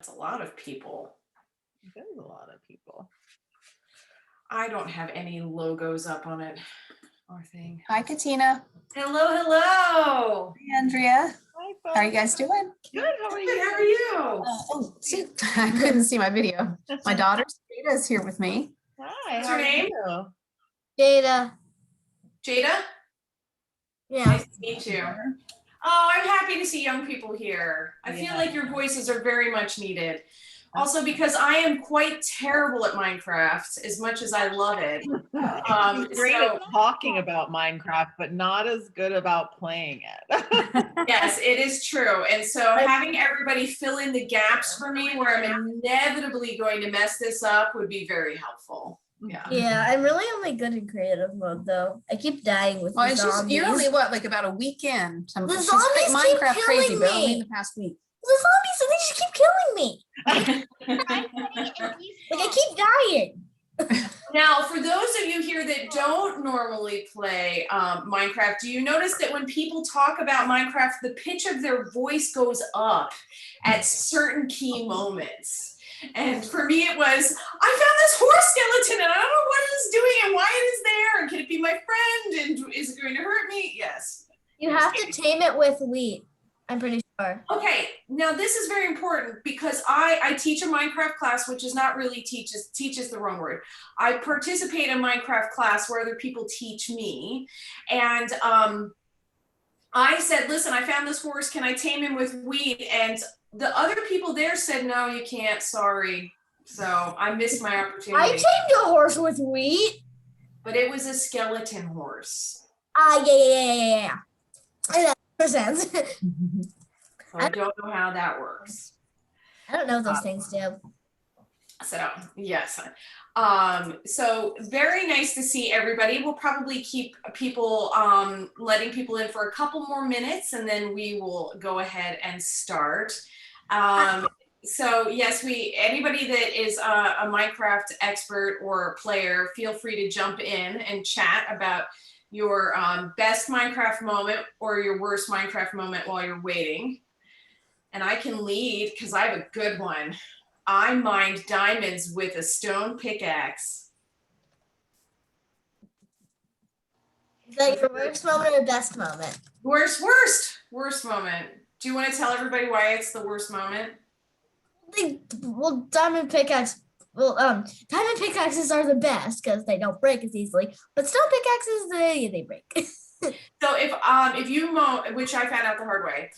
That's a lot of people. There's a lot of people. I don't have any logos up on it or thing. Hi, Katina. Hello. Hi, Andrea. Hi, How are you guys doing? Good. How are Good, you? how are you? Oh, see, I couldn't see my video. My daughter Jada is here with me. Hi. What's how her are name? you? Jada. Jada? Yeah. Nice to meet you. Oh, I'm happy to see young people here. I feel like your voices are very much needed. Also, because I am quite terrible at Minecraft, as much as I love it. She's great at talking about Minecraft, but not as good about playing it. Yes, it is true. And so having everybody fill in the gaps for me where I'm inevitably going to mess this up would be very helpful. Yeah. Yeah, I'm really only good in creative mode though. I keep dying with Well, the it's just, zombies. you're only what, like about a week in. The She's zombies keep Minecraft crazy, killing but only me. in the past week. The zombies, and they just keep killing me. Like I keep dying. Now, for those of you here that don't normally play Minecraft, do you notice that when people talk about Minecraft, the pitch of their voice goes up at certain key moments? And for me, it was, I found this horse skeleton and I don't know what it is doing and why it is there. And can it be my friend? And is it going to hurt me? Yes. You have to tame it with wheat. I'm pretty sure. Okay, now this is very important because I teach a Minecraft class, which is not really teaches the wrong word. I participate in a Minecraft class where other people teach me. And I said, listen, I found this horse, can I tame him with wheat? And the other people there said, no, you can't, sorry. So I missed my opportunity. I tamed a horse with wheat. But it was a skeleton horse. Yeah. That makes sense. So I don't know how that works. I don't know those things do. So yes. So very nice to see everybody. We'll probably keep people letting people in for a couple more minutes and then we will go ahead and start. So yes, anybody that is a Minecraft expert or player, feel free to jump in and chat about your best Minecraft moment or your worst Minecraft moment while you're waiting. And I can lead because I have a good one. I mined diamonds with a stone pickaxe. Is that your worst moment or best moment? Worst moment. Do you want to tell everybody why it's the worst moment? Diamond pickaxes are the best because they don't break as easily. But stone pickaxes, they break. So if you which I found out the hard way,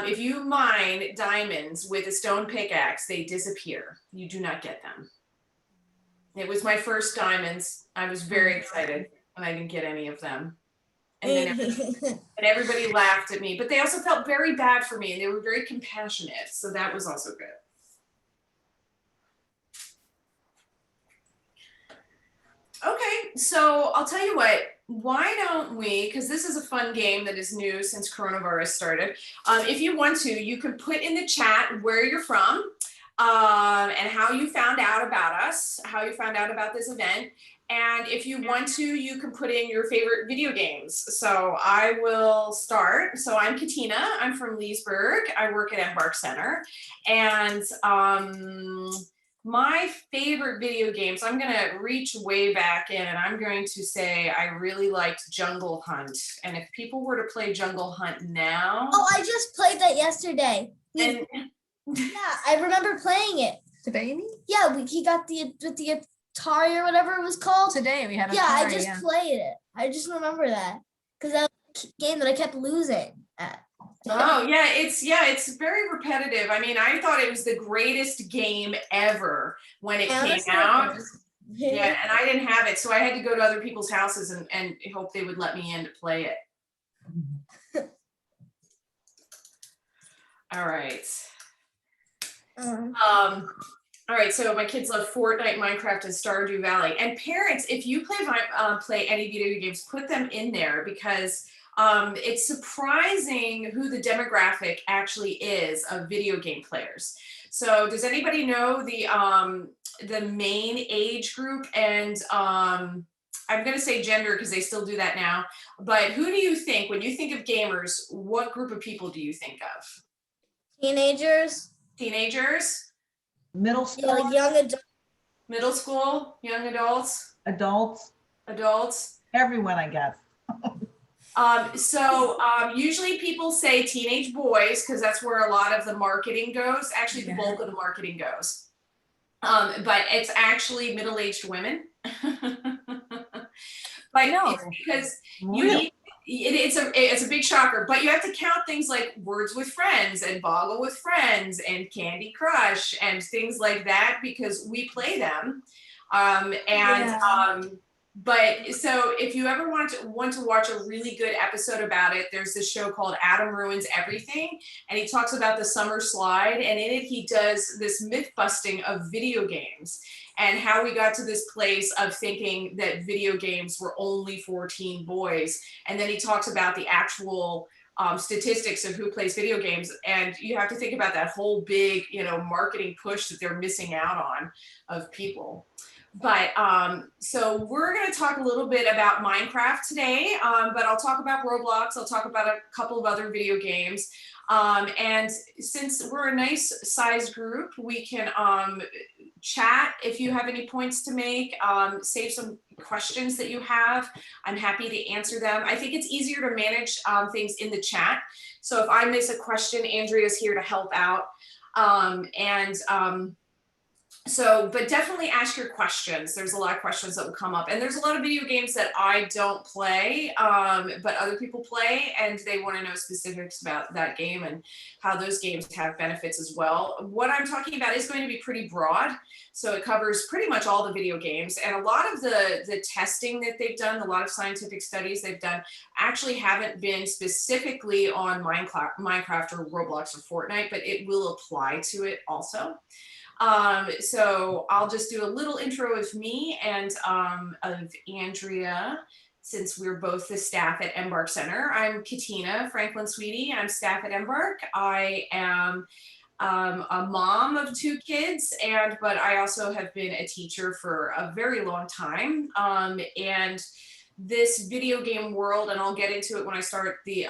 if you mine diamonds with a stone pickaxe, they disappear. You do not get them. It was my first diamonds. I was very excited and I didn't get any of them. And then everybody laughed at me, but they also felt very bad for me and they were very compassionate. So that was also good. Okay, so I'll tell you what, why don't we, because this is a fun game that is new since coronavirus started. If you want to, you can put in the chat where you're from and how you found out about us, how you found out about this event. And if you want to, you can put in your favorite video games. So I will start. So I'm Katina, I'm from Leesburg. I work at Embark Center. And my favorite video games, I'm going to reach way back in and I'm going to say I really liked Jungle Hunt. And if people were to play Jungle Hunt now. Oh, I just played that yesterday. Yeah, I remember playing it. Today, you mean? Yeah, he got the Atari or whatever it was called. Today we had a I just played it. I just remember that because that was a game that I kept losing at. Oh yeah, it's very repetitive. I mean, I thought it was the greatest game ever when it came out. Yeah, and I didn't have it, so I had to go to other people's houses and hope they would let me in to play it. All right. All right, so my kids love Fortnite, Minecraft, and Stardew Valley. And parents, if you play any video games, put them in there because it's surprising who the demographic actually is of video game players. So does anybody know the main age group? And I'm going to say gender because they still do that now. But who do you think, when you think of gamers, what group of people do you think of? Teenagers. Teenagers? Middle Yeah, school, like young adult. Middle school, young adults, adults, adults. everyone, I guess. Usually people say teenage boys because that's where a lot of the marketing goes. Actually, the Yeah. bulk of the marketing goes. But it's actually middle-aged women. But No. it's because you Really? need it's a big shocker, but you have to count things like Words with Friends and Boggle with Friends and Candy Crush and things like that because we play them. Yeah. But so if you ever want to watch a really good episode about it, there's this show called Adam Ruins Everything, and he talks about the summer slide, and in it he does this myth busting of video games and how we got to this place of thinking that video games were only for teen boys. And then he talks about the actual statistics of who plays video games, and you have to think about that whole big, marketing push that they're missing out on of people. But so we're going to talk a little bit about Minecraft today, but I'll talk about Roblox. I'll talk about a couple of other video games. And since we're a nice sized group, we can chat if you have any points to make, save some questions that you have. I'm happy to answer them. I think it's easier to manage things in the chat. So if I miss a question, Andrea's here to help out. But definitely ask your questions. There's a lot of questions that will come up, and there's a lot of video games that I don't play, but other people play, and they want to know specifics about that game and how those games have benefits as well. What I'm talking about is going to be pretty broad, so it covers pretty much all the video games, and a lot of the testing that they've done, a lot of scientific studies they've done, actually haven't been specifically on Minecraft or Roblox or Fortnite, but it will apply to it also. So I'll just do a little intro of me and of Andrea, since we're both the staff at Embark Center. I'm Katina Franklin Sweetie. I'm staff at Embark. I am a mom of 2 kids, but I also have been a teacher for a very long time. And this video game world, and I'll get into it when I start the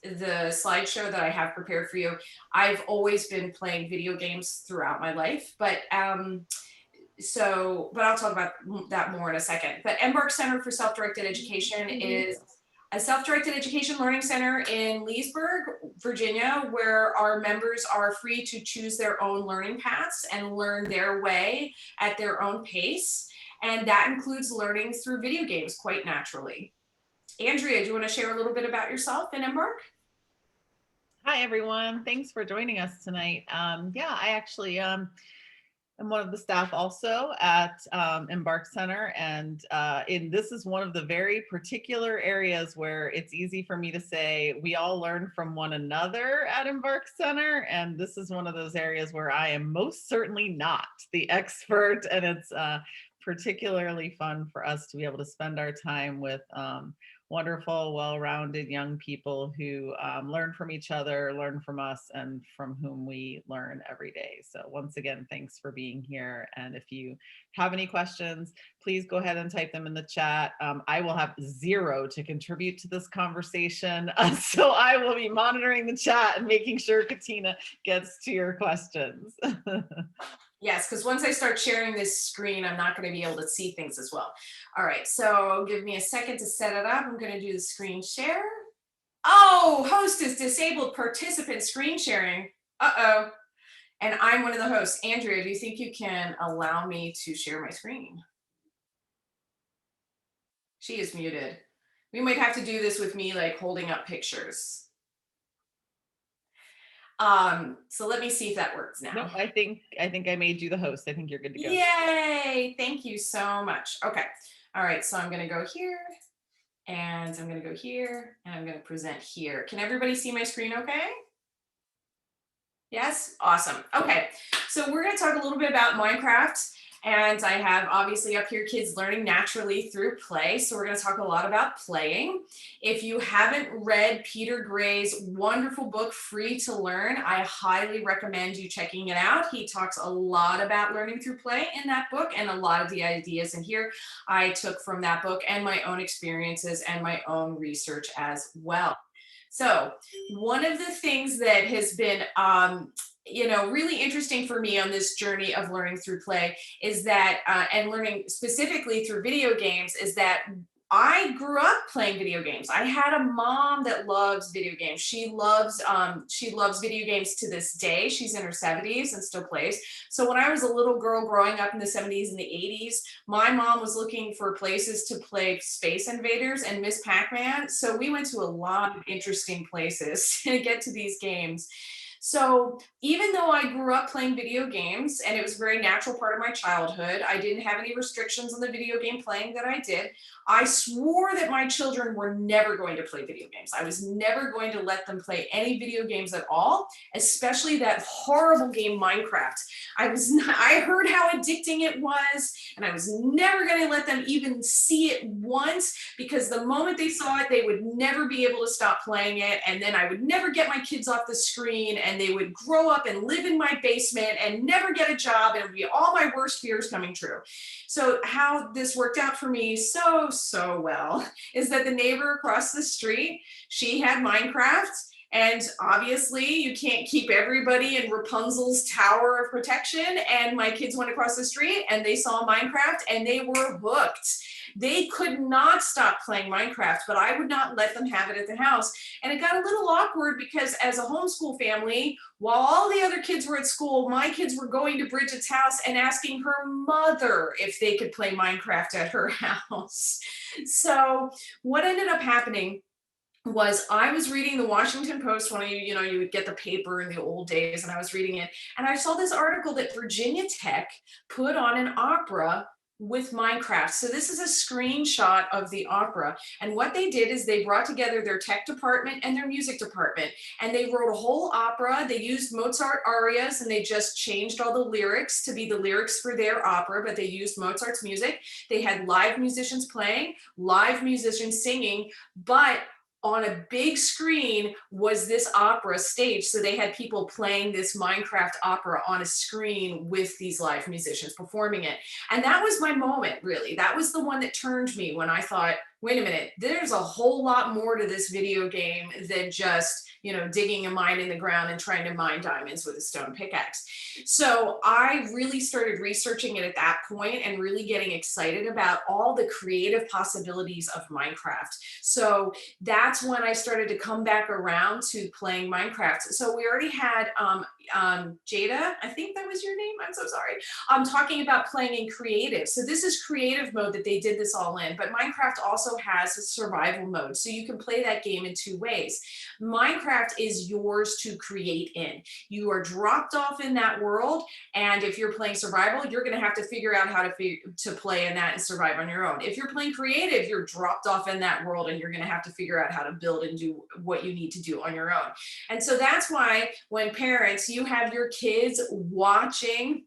slideshow that I have prepared for you. I've always been playing video games throughout my life, but I'll talk about that more in a second. But Embark Center for Self-Directed Education is a self-directed education learning center in Leesburg, Virginia, where our members are free to choose their own learning paths and learn their way at their own pace. And that includes learning through video games quite naturally. Andrea, do you want to share a little bit about yourself and Embark? Hi, everyone. Thanks for joining us tonight. I actually am one of the staff also at Embark Center, and this is one of the very particular areas where it's easy for me to say we all learn from one another at Embark Center, and this is one of those areas where I am most certainly not the expert, and it's particularly fun for us to be able to spend our time with wonderful, well-rounded young people who learn from each other, learn from us, and from whom we learn every day. So once again, thanks for being here. And if you have any questions, please go ahead and type them in the chat. I will have 0 to contribute to this conversation. So I will be monitoring the chat and making sure Katina gets to your questions. Yes, because once I start sharing this screen, I'm not going to be able to see things as well. All right, so give me a second to set it up. I'm going to do the screen share. Oh, host is disabled participant screen sharing. Uh-oh. And I'm one of the hosts. Andrea, do you think you can allow me to share my screen? She is muted. We might have to do this with me like holding up pictures. So let me see if that works now. No, I think I made you the host. I think you're good to go. Yay! Thank you so much. Okay. All right. So I'm going to go here, and I'm going to go here, and I'm going to present here. Can everybody see my screen okay? Yes? Awesome. Okay. So we're going to talk a little bit about Minecraft. And I have obviously up here kids learning naturally through play. So we're going to talk a lot about playing. If you haven't read Peter Gray's wonderful book, Free to Learn, I highly recommend you checking it out. He talks a lot about learning through play in that book, and a lot of the ideas in here I took from that book and my own experiences and my own research as well. So one of the things that has been, really interesting for me on this journey of learning through play is that, and learning specifically through video games, is that I grew up playing video games. I had a mom that loves video games. She loves video games to this day. She's in her 70s and still plays. So when I was a little girl growing up in the 70s and the 80s, my mom was looking for places to play Space Invaders and Miss Pac-Man. So we went to a lot of interesting places to get to these games. So even though I grew up playing video games and it was a very natural part of my childhood, I didn't have any restrictions on the video game playing that I did. I swore that my children were never going to play video games. I was never going to let them play any video games at all, especially that horrible game Minecraft. I heard how addicting it was, and I was never going to let them even see it once, because the moment they saw it, they would never be able to stop playing it. And then I would never get my kids off the screen, and they would grow up and live in my basement and never get a job, and it would be all my worst fears coming true. So how this worked out for me so well is that the neighbor across the street, she had Minecraft. And obviously you can't keep everybody in Rapunzel's tower of protection. And my kids went across the street and they saw Minecraft and they were hooked. They could not stop playing Minecraft, but I would not let them have it at the house. And it got a little awkward because as a homeschool family, while all the other kids were at school, my kids were going to Bridget's house and asking her mother if they could play Minecraft at her house. So what ended up happening was I was reading the Washington Post when you would get the paper in the old days, and I was reading it, and I saw this article that Virginia Tech put on an opera with Minecraft. So this is a screenshot of the opera. And what they did is they brought together their tech department and their music department, and they wrote a whole opera. They used Mozart arias, and they just changed all the lyrics to be the lyrics for their opera, but they used Mozart's music. They had live musicians playing, live musicians singing, but on a big screen was this opera stage. So they had people playing this Minecraft opera on a screen with these live musicians performing it. And that was my moment, really. That was the one that turned me when I thought, wait a minute, there's a whole lot more to this video game than just, digging a mine in the ground and trying to mine diamonds with a stone pickaxe. So I really started researching it at that point and really getting excited about all the creative possibilities of Minecraft. So that's when I started to come back around to playing Minecraft. So we already had Jada, I think that was your name, I'm so sorry, talking about playing in creative. So this is creative mode that they did this all in, but Minecraft also has a survival mode. So you can play that game in two ways. Minecraft is yours to create in. You are dropped off in that world, and if you're playing survival, you're going to have to figure out how to play in that and survive on your own. If you're playing creative, you're dropped off in that world, and you're going to have to figure out how to build and do what you need to do on your own. And so that's why when parents, you have your kids watching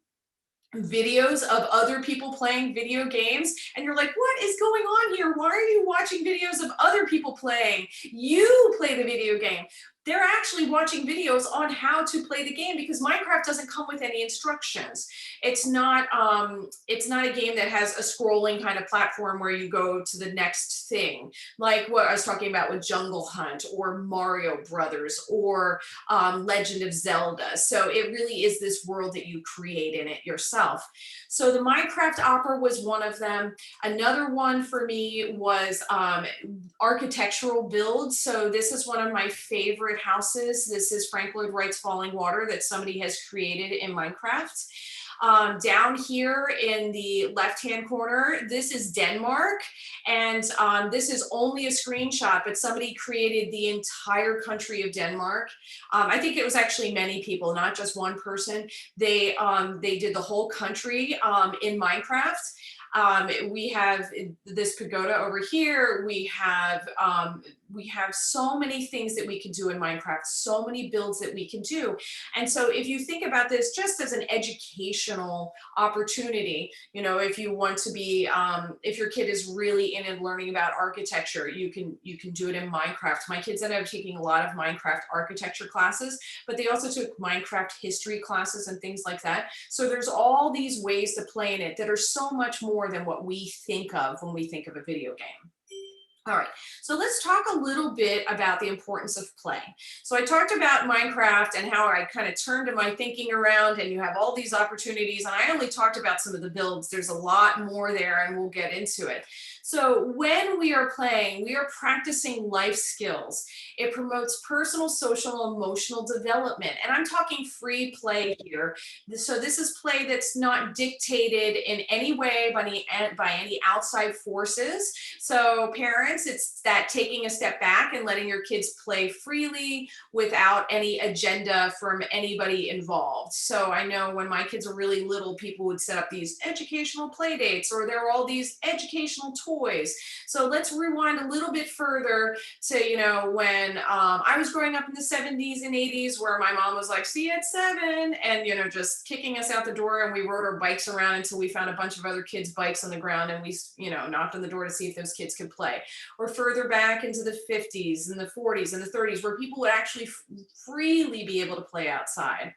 videos of other people playing video games, and you're like, what is going on here? Why are you watching videos of other people playing? You play the video game. They're actually watching videos on how to play the game, because Minecraft doesn't come with any instructions. It's not a game that has a scrolling kind of platform where you go to the next thing, like what I was talking about with Jungle Hunt or Mario Brothers or Legend of Zelda. So it really is this world that you create in it yourself. So the Minecraft opera was one of them. Another one for me was architectural builds. So this is one of my favorite houses. This is Frank Lloyd Wright's Falling Water that somebody has created in Minecraft. Down here in the left-hand corner, this is Denmark, and this is only a screenshot, but somebody created the entire country of Denmark. I think it was actually many people, not just one person. They did the whole country in Minecraft. We have this pagoda over here. We have so many things that we can do in Minecraft, so many builds that we can do. And so if you think about this just as an educational opportunity, if you want to be, if your kid is really in and learning about architecture, you can do it in Minecraft. My kids ended up taking a lot of Minecraft architecture classes, but they also took Minecraft history classes and things like that. So there's all these ways to play in it that are so much more than what we think of when we think of a video game. All right, so let's talk a little bit about the importance of play. So I talked about Minecraft and how I kind of turned my thinking around, and you have all these opportunities, and I only talked about some of the builds. There's a lot more there, and we'll get into it. So when we are playing, we are practicing life skills. It promotes personal, social, emotional development, and I'm talking free play here. So this is play that's not dictated in any way by any outside forces. So parents, it's that taking a step back and letting your kids play freely without any agenda from anybody involved. So I know when my kids were really little, people would set up these educational play dates, or there were all these educational toys. So let's rewind a little bit further to, when I was growing up in the 70s and 80s, where my mom was like, see you at 7, and, just kicking us out the door, and we rode our bikes around until we found a bunch of other kids' bikes on the ground, and we, knocked on the door to see if those kids could play. Or further back into the 50s and the 40s and the 30s, where people would actually freely be able to play outside.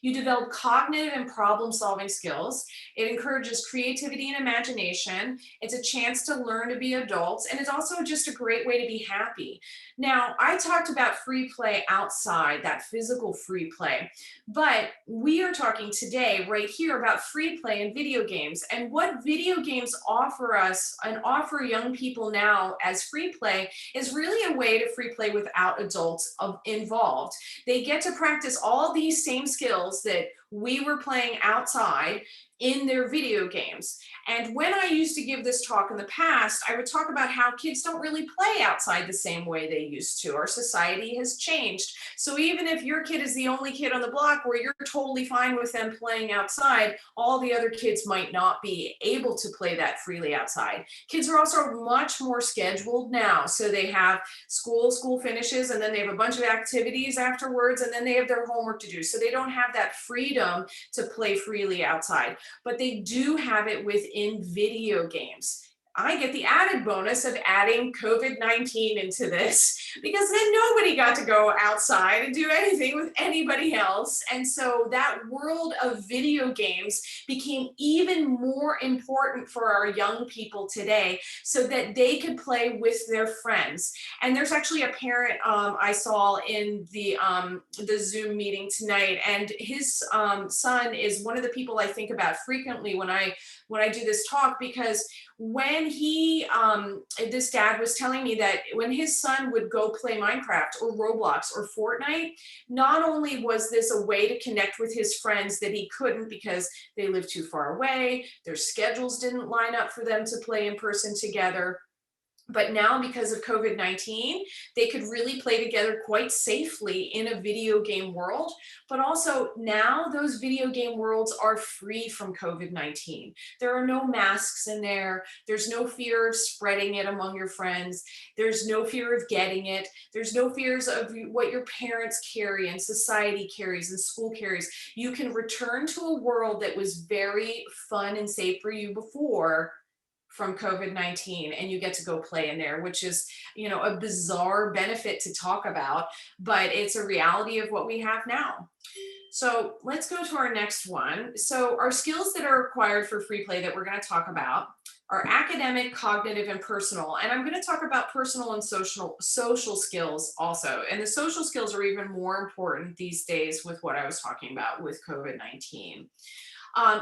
You develop cognitive and problem-solving skills. It encourages creativity and imagination. It's a chance to learn to be adults, and it's also just a great way to be happy. Now, I talked about free play outside, that physical free play, but we are talking today right here about free play in video games, and what video games offer us and offer young people now as free play is really a way to free play without adults involved. They get to practice all these same skills that we were playing outside in their video games. And when I used to give this talk in the past, I would talk about how kids don't really play outside the same way they used to. Our society has changed. So even if your kid is the only kid on the block where you're totally fine with them playing outside, all the other kids might not be able to play that freely outside. Kids are also much more scheduled now. So they have school finishes, and then they have a bunch of activities afterwards, and then they have their homework to do. So they don't have that freedom to play freely outside, but they do have it within video games. I get the added bonus of adding COVID-19 into this, because then nobody got to go outside and do anything with anybody else. And so that world of video games became even more important for our young people today, so that they could play with their friends. And there's actually a parent I saw in the Zoom meeting tonight, and his son is one of the people I think about frequently when I do this talk, because when this dad was telling me that when his son would go play Minecraft or Roblox or Fortnite, not only was this a way to connect with his friends that he couldn't because they lived too far away, their schedules didn't line up for them to play in person together, but now because of COVID-19, they could really play together quite safely in a video game world. But also now those video game worlds are free from COVID-19. There are no masks in there. There's no fear of spreading it among your friends. There's no fear of getting it. There's no fears of what your parents carry and society carries and school carries. You can return to a world that was very fun and safe for you before from COVID-19, and you get to go play in there, which is, a bizarre benefit to talk about, but it's a reality of what we have now. So let's go to our next one. So our skills that are required for free play that we're going to talk about are academic, cognitive, and personal. And I'm going to talk about personal and social skills also. And the social skills are even more important these days with what I was talking about with COVID-19.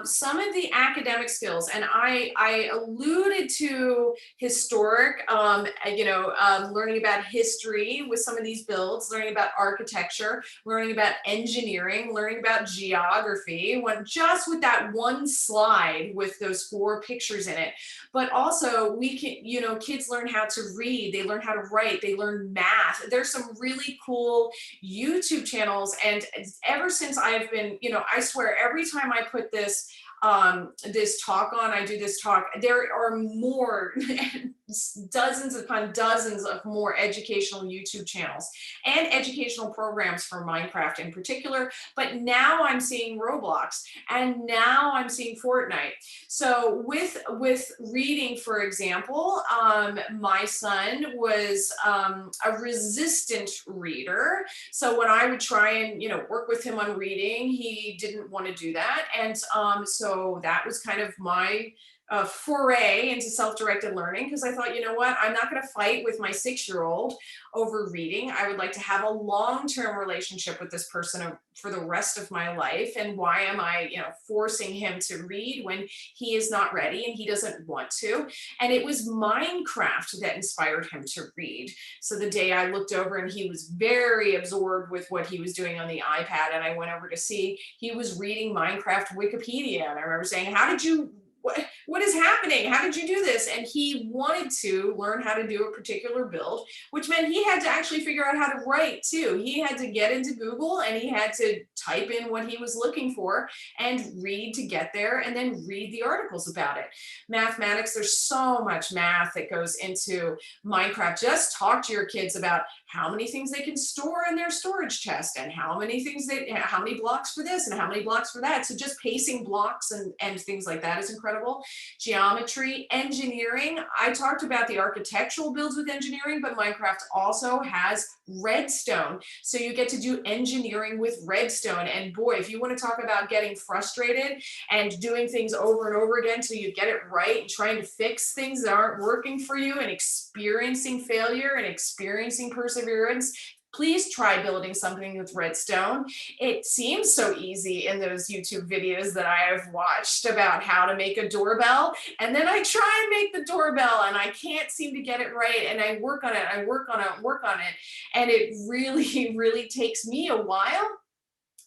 Some of the academic skills, and I alluded to historic, learning about history with some of these builds, learning about architecture, learning about engineering, learning about geography, just with that one slide with those 4 pictures in it. But also we can, kids learn how to read, they learn how to write, they learn math. There's some really cool YouTube channels, and ever since I've been, I swear every time I put this talk on, I do this talk, there are more, dozens upon dozens of more educational YouTube channels and educational programs for Minecraft in particular. But now I'm seeing Roblox, and now I'm seeing Fortnite. So with reading, for example, my son was a resistant reader. So when I would try and work with him on reading, he didn't want to do that, and so that was kind of my a foray into self-directed learning because I thought, you know what, I'm not going to fight with my 6-year-old over reading. I would like to have a long-term relationship with this person for the rest of my life. And why am I, forcing him to read when he is not ready and he doesn't want to? And it was Minecraft that inspired him to read. So the day I looked over and he was very absorbed with what he was doing on the iPad, and I went over to see, he was reading Minecraft Wikipedia. And I remember saying, what is happening? How did you do this? And he wanted to learn how to do a particular build, which meant he had to actually figure out how to write too. He had to get into Google and he had to type in what he was looking for and read to get there, and then read the articles about it. Mathematics, there's so much math that goes into Minecraft. Just talk to your kids about how many things they can store in their storage chest and how many blocks for this and how many blocks for that. So just pacing blocks and things like that is incredible. Geometry, engineering. I talked about the architectural builds with engineering, but Minecraft also has redstone. So you get to do engineering with redstone. And boy, if you want to talk about getting frustrated and doing things over and over again till you get it right and trying to fix things that aren't working for you and experiencing failure and experiencing perseverance, please try building something with redstone. It seems so easy in those YouTube videos that I have watched about how to make a doorbell. And then I try and make the doorbell and I can't seem to get it right. And I work on it, work on it. And it really, really takes me a while.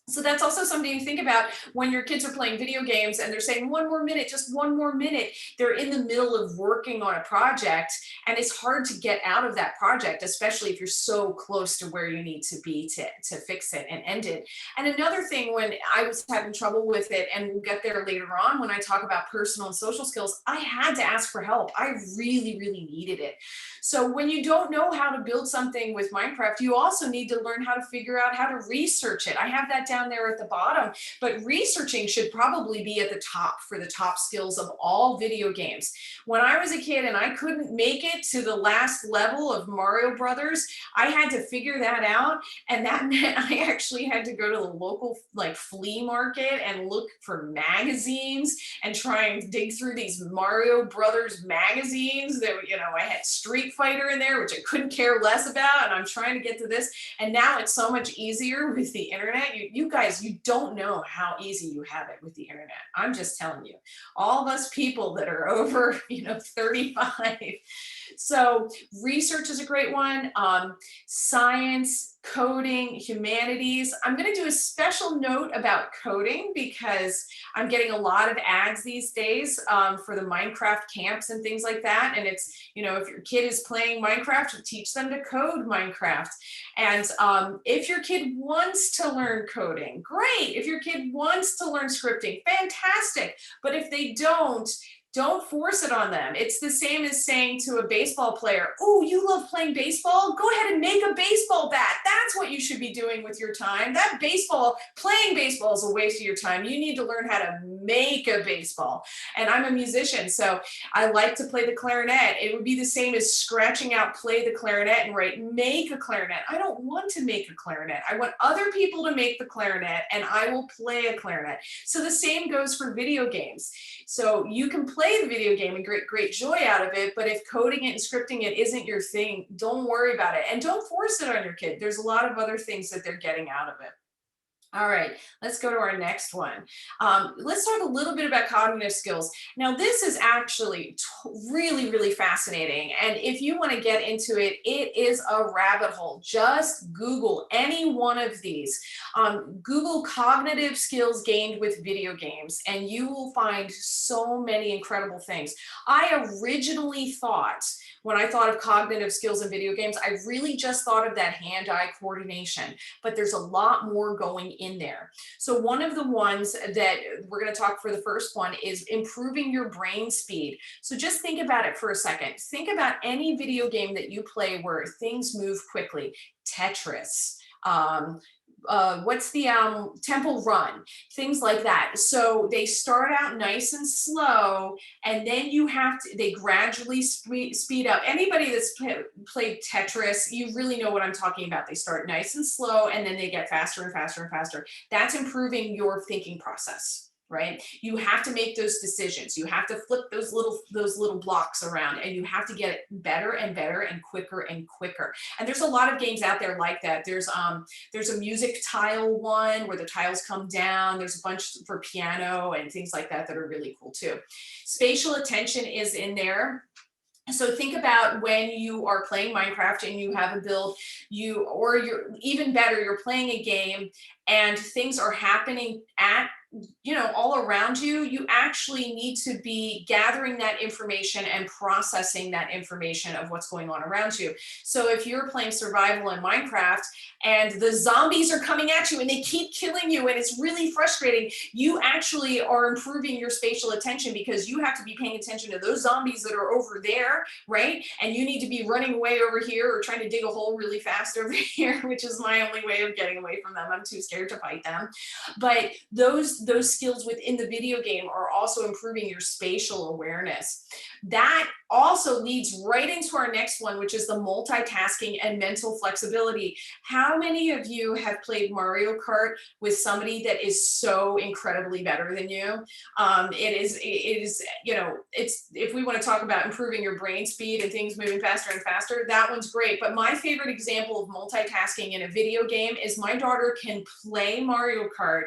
So that's also something to think about when your kids are playing video games and they're saying 1 more minute, just 1 more minute. They're in the middle of working on a project and it's hard to get out of that project, especially if you're so close to where you need to be to fix it and end it. And another thing, when I was having trouble with it, and we'll get there later on when I talk about personal and social skills, I had to ask for help. I really, really needed it. So when you don't know how to build something with Minecraft, you also need to learn how to figure out how to research it. I have that down there at the bottom, but researching should probably be at the top for the top skills of all video games. When I was a kid and I couldn't make it to the last level of Mario Brothers, I had to figure that out. And that meant I actually had to go to the local flea market and look for magazines and try and dig through these Mario Brothers magazines that, I had Street Fighter in there, which I couldn't care less about. And I'm trying to get to this. And now it's so much easier with the internet. You guys, you don't know how easy you have it with the internet. I'm just telling you, all of us people that are over, 35. So research is a great one. Science, coding, humanities. I'm going to do a special note about coding because I'm getting a lot of ads these days for the Minecraft camps and things like that. And it's, if your kid is playing Minecraft, teach them to code Minecraft. And if your kid wants to learn coding, great. If your kid wants to learn scripting, fantastic. But if they don't force it on them. It's the same as saying to a baseball player, oh, you love playing baseball? Go ahead and make a baseball bat. That's what you should be doing with your time. Playing baseball is a waste of your time. You need to learn how to make a baseball. And I'm a musician, so I like to play the clarinet. It would be the same as scratching out, play the clarinet and write, make a clarinet. I don't want to make a clarinet. I want other people to make the clarinet and I will play a clarinet. So the same goes for video games. So you can play the video game and great joy out of it, but if coding it and scripting it isn't your thing, don't worry about it and don't force it on your kid. There's a lot of other things that they're getting out of it. All right, let's go to our next one. Let's talk a little bit about cognitive skills. Now, this is actually really, really fascinating. And if you want to get into it, it is a rabbit hole. Just Google any one of these. Google cognitive skills gained with video games, and you will find so many incredible things. I originally thought, when I thought of cognitive skills in video games, I really just thought of that hand-eye coordination, but there's a lot more going in there. So one of the ones that we're going to talk for the first one is improving your brain speed. So just think about it for a second. Think about any video game that you play where things move quickly. Tetris, what's the Temple Run, things like that. So they start out nice and slow, and then they gradually speed up. Anybody that's played Tetris, you really know what I'm talking about. They start nice and slow, and then they get faster and faster and faster. That's improving your thinking process. right? You have to make those decisions. You have to flip those little blocks around, and you have to get it better and better and quicker. And there's a lot of games out there like that. There's a music tile one where the tiles come down. There's a bunch for piano and things like that that are really cool too. Spatial attention is in there. So think about when you are playing Minecraft and you have a build, or you're even better, you're playing a game and things are happening at, all around you. You actually need to be gathering that information and processing that information of what's going on around you. So if you're playing survival in Minecraft and the zombies are coming at you and they keep killing you and it's really frustrating, you actually are improving your spatial attention because you have to be paying attention to those zombies that are over there, right? And you need to be running away over here or trying to dig a hole really fast over here, which is my only way of getting away from them. I'm too scared to fight them. But those skills within the video game are also improving your spatial awareness. That also leads right into our next one, which is the multitasking and mental flexibility. How many of you have played Mario Kart with somebody that is so incredibly better than you? It is, it's, if we want to talk about improving your brain speed and things moving faster and faster, that one's great. But my favorite example of multitasking in a video game is my daughter can play Mario Kart,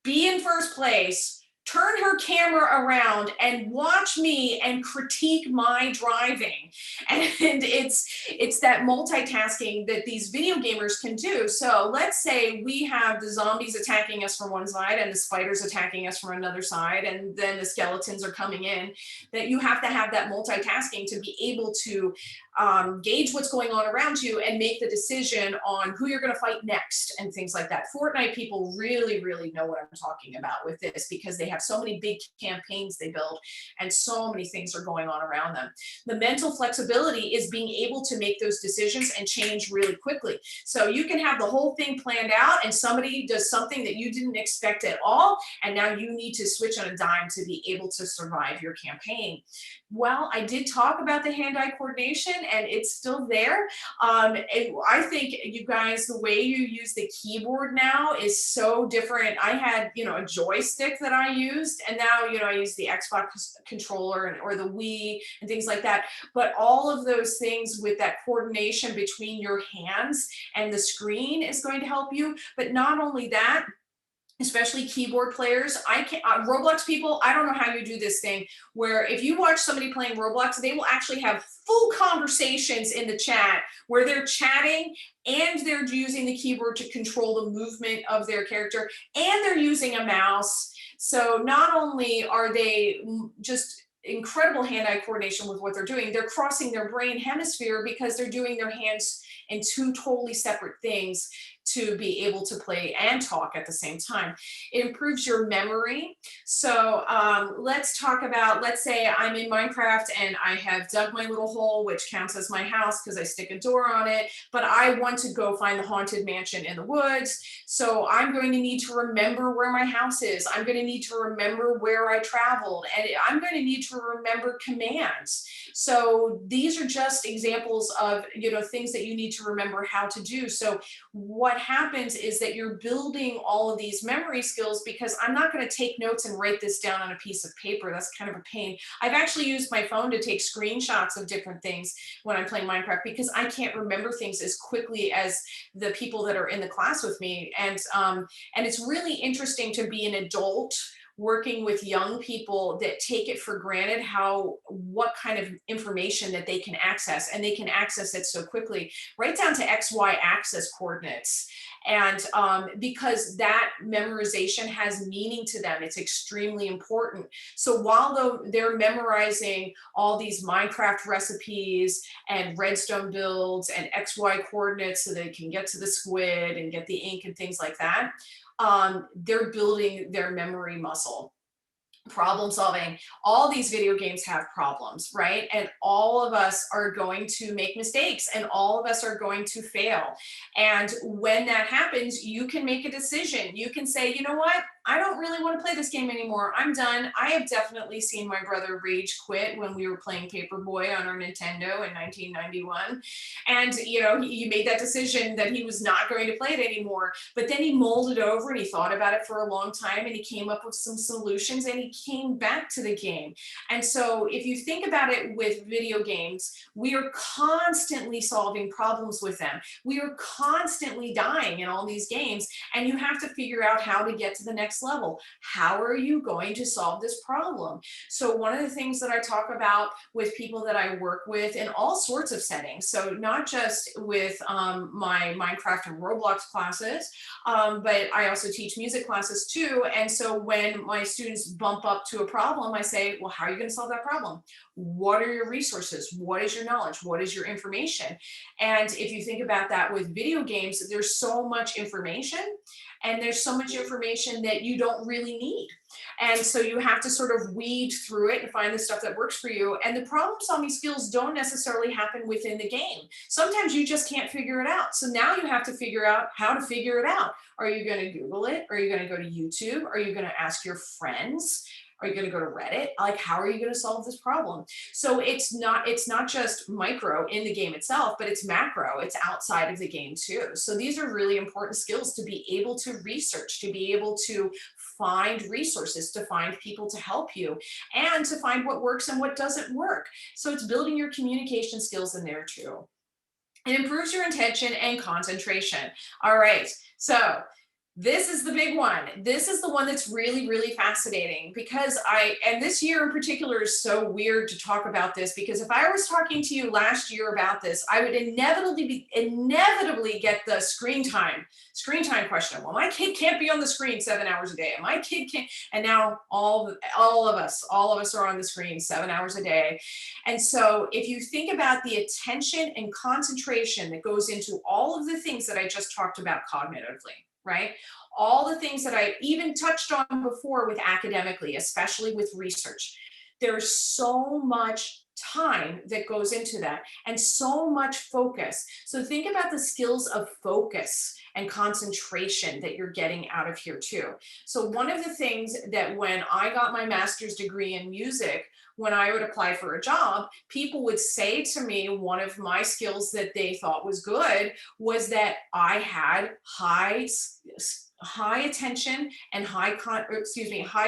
be in first place, turn her camera around and watch me and critique my driving. And it's that multitasking that these video gamers can do. So let's say we have the zombies attacking us from one side and the spiders attacking us from another side, and then the skeletons are coming in, that you have to have that multitasking to be able to gauge what's going on around you and make the decision on who you're going to fight next and things like that. Fortnite people really, really know what I'm talking about with this because they have so many big campaigns they build and so many things are going on around them. The mental flexibility is being able to make those decisions and change really quickly. So you can have the whole thing planned out and somebody does something that you didn't expect at all, and now you need to switch on a dime to be able to survive your campaign. Well, I did talk about the hand-eye coordination and it's still there. And I think you guys, the way you use the keyboard now is so different. I had, a joystick that I used, and now, I use the Xbox controller or the Wii and things like that. But all of those things with that coordination between your hands and the screen is going to help you. But not only that, especially keyboard players. Roblox people, I don't know how you do this thing where if you watch somebody playing Roblox, they will actually have full conversations in the chat where they're chatting and they're using the keyboard to control the movement of their character and they're using a mouse. So not only are they just incredible hand-eye coordination with what they're doing, they're crossing their brain hemisphere because they're doing their hands in two totally separate things to be able to play and talk at the same time. It improves your memory. So let's talk about, let's say I'm in Minecraft and I have dug my little hole, which counts as my house because I stick a door on it, but I want to go find the haunted mansion in the woods. So I'm going to need to remember where my house is. I'm going to need to remember where I traveled, and I'm going to need to remember commands. So these are just examples of, things that you need to remember how to do. So what happens is that you're building all of these memory skills, because I'm not going to take notes and write this down on a piece of paper. That's kind of a pain. I've actually used my phone to take screenshots of different things when I'm playing Minecraft because I can't remember things as quickly as the people that are in the class with me. And it's really interesting to be an adult working with young people that take it for granted what kind of information that they can access, and they can access it so quickly, right down to XY axis coordinates. And because that memorization has meaning to them, it's extremely important. So while they're memorizing all these Minecraft recipes and redstone builds and XY coordinates so they can get to the squid and get the ink and things like that, they're building their memory muscle. Problem solving. All these video games have problems, right? And all of us are going to make mistakes and all of us are going to fail. And when that happens, you can make a decision. You can say, you know what? I don't really want to play this game anymore. I'm done. I have definitely seen my brother rage quit when we were playing Paperboy on our Nintendo in 1991. And, you know, he made that decision that he was not going to play it anymore. But then he mulled it over and he thought about it for a long time and he came up with some solutions and he came back to the game. And so if you think about it with video games, we are constantly solving problems with them. We are constantly dying in all these games, and you have to figure out how to get to the next level. How are you going to solve this problem? So one of the things that I talk about with people that I work with in all sorts of settings, so not just with my Minecraft and Roblox classes, but I also teach music classes too. And so when my students bump up to a problem, I say, well, how are you going to solve that problem? What are your resources? What is your knowledge? What is your information? And if you think about that with video games, there's so much information, and there's so much information that you don't really need. And so you have to sort of weed through it and find the stuff that works for you. And the problem solving skills don't necessarily happen within the game. Sometimes you just can't figure it out. So now you have to figure out how to figure it out. Are you going to Google it? Are you going to go to YouTube? Are you going to ask your friends? Are you going to go to Reddit? Like, how are you going to solve this problem? So it's not just micro in the game itself, but it's macro. It's outside of the game too. So these are really important skills to be able to research, to be able to find resources, to find people to help you, and to find what works and what doesn't work. So it's building your communication skills in there too. It improves your attention and concentration. All right, so this is the big one. This is the one that's really, really fascinating because and this year in particular is so weird to talk about this, because if I was talking to you last year about this, I would inevitably get the screen time question. Well, my kid can't be on the screen 7 hours a day. And my kid can't, and now all of us are on the screen 7 hours a day. And so if you think about the attention and concentration that goes into all of the things that I just talked about cognitively, right? All the things that I even touched on before with academically, especially with research. There's so much time that goes into that and so much focus. So think about the skills of focus and concentration that you're getting out of here too. So one of the things that when I got my master's degree in music, when I would apply for a job, people would say to me, one of my skills that they thought was good was that I had high attention and high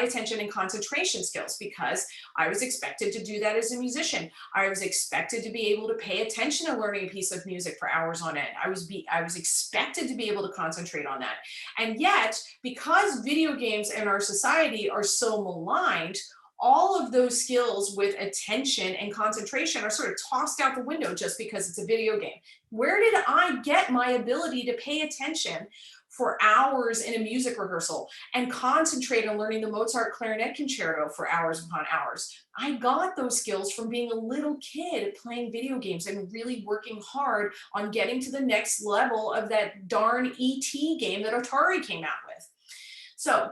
attention and concentration skills, because I was expected to do that as a musician. I was expected to be able to pay attention to learning a piece of music for hours on end. I was expected to be able to concentrate on that. And yet, because video games in our society are so maligned, all of those skills with attention and concentration are sort of tossed out the window just because it's a video game. Where did I get my ability to pay attention for hours in a music rehearsal and concentrate on learning the Mozart clarinet concerto for hours upon hours? I got those skills from being a little kid playing video games and really working hard on getting to the next level of that darn ET game that Atari came out with. So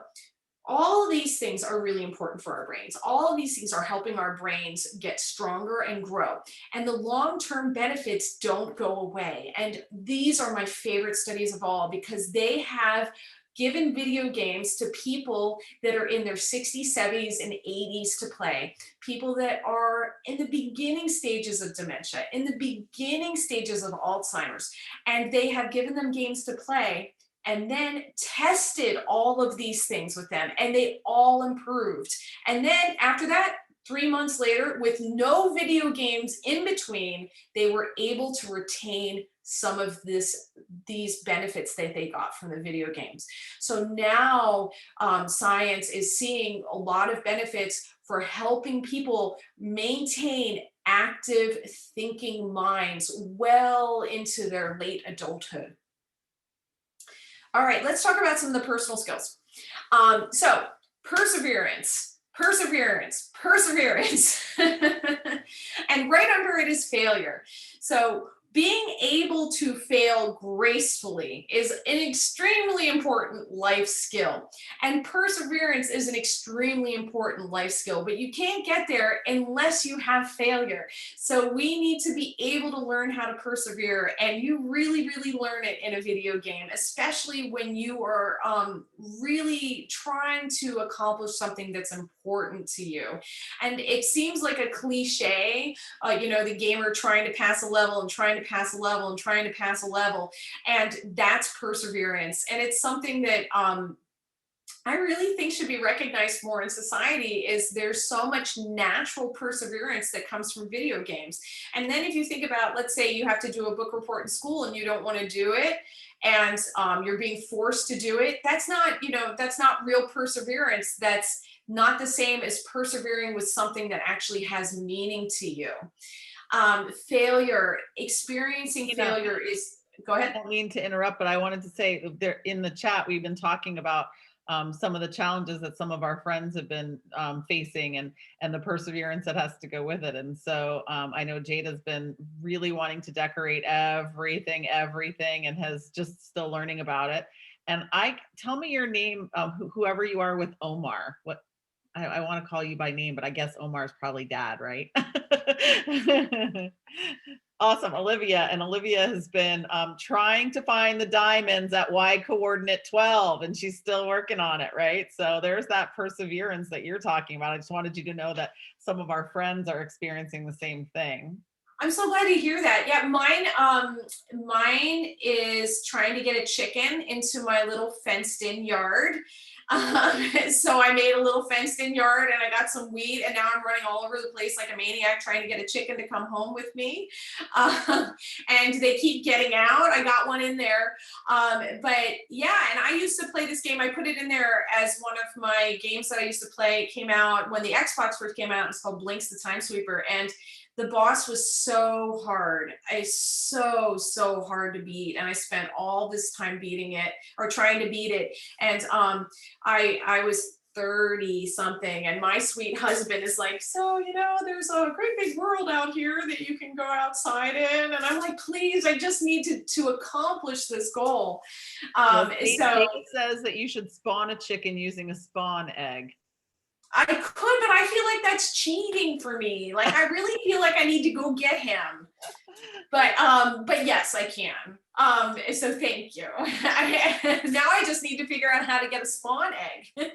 all of these things are really important for our brains. All of these things are helping our brains get stronger and grow. And the long-term benefits don't go away. And these are my favorite studies of all, because they have given video games to people that are in their 60s, 70s, and 80s to play. People that are in the beginning stages of dementia, in the beginning stages of Alzheimer's. And they have given them games to play and then tested all of these things with them, and they all improved. And then after that, 3 months later, with no video games in between, they were able to retain some of these benefits that they got from the video games. So now science is seeing a lot of benefits for helping people maintain active thinking minds well into their late adulthood. All right, let's talk about some of the personal skills. So perseverance. And right under it is failure. So being able to fail gracefully is an extremely important life skill. And perseverance is an extremely important life skill, but you can't get there unless you have failure. So we need to be able to learn how to persevere, and you really, really learn it in a video game, especially when you are really trying to accomplish something that's important to you. And it seems like a cliche, the gamer trying to pass a level and trying to pass a level and trying to pass a level. And that's perseverance. And it's something that I really think should be recognized more in society. Is there's so much natural perseverance that comes from video games. And then if you think about, let's say you have to do a book report in school and you don't want to do it, and you're being forced to do it, that's not real perseverance. That's not the same as persevering with something that actually has meaning to you. Failure, experiencing failure is, go ahead. I don't mean to interrupt, but I wanted to say there in the chat, we've been talking about some of the challenges that some of our friends have been facing, and the perseverance that has to go with it. And so I know Jada's been really wanting to decorate everything, and has just still learning about it. And tell me your name, whoever you are with Omar. What I want to call you by name, but I guess Omar's probably dad, right? Awesome, Olivia. And Olivia has been trying to find the diamonds at Y coordinate 12, and she's still working on it, right? So there's that perseverance that you're talking about. I just wanted you to know that some of our friends are experiencing the same thing. I'm so glad to hear that. Yeah, mine is trying to get a chicken into my little fenced in yard. So I made a little fenced in yard and I got some weed, and now I'm running all over the place like a maniac trying to get a chicken to come home with me. And they keep getting out. I got one in there. But yeah, and I used to play this game. I put it in there as one of my games that I used to play. It came out when the Xbox first came out. It's called Blinks the Time Sweeper. And the boss was so hard. So hard to beat. And I spent all this time beating it, or trying to beat it. And I was 30 something, and my sweet husband is like, so there's a great big world out here that you can go outside in. And I'm like, please, I just need to accomplish this goal. Dave says that you should spawn a chicken using a spawn egg. I could, but I feel like that's cheating for me. Like, I really feel like I need to go get him. But yes, I can. So thank you. Now I just need to figure out how to get a spawn egg.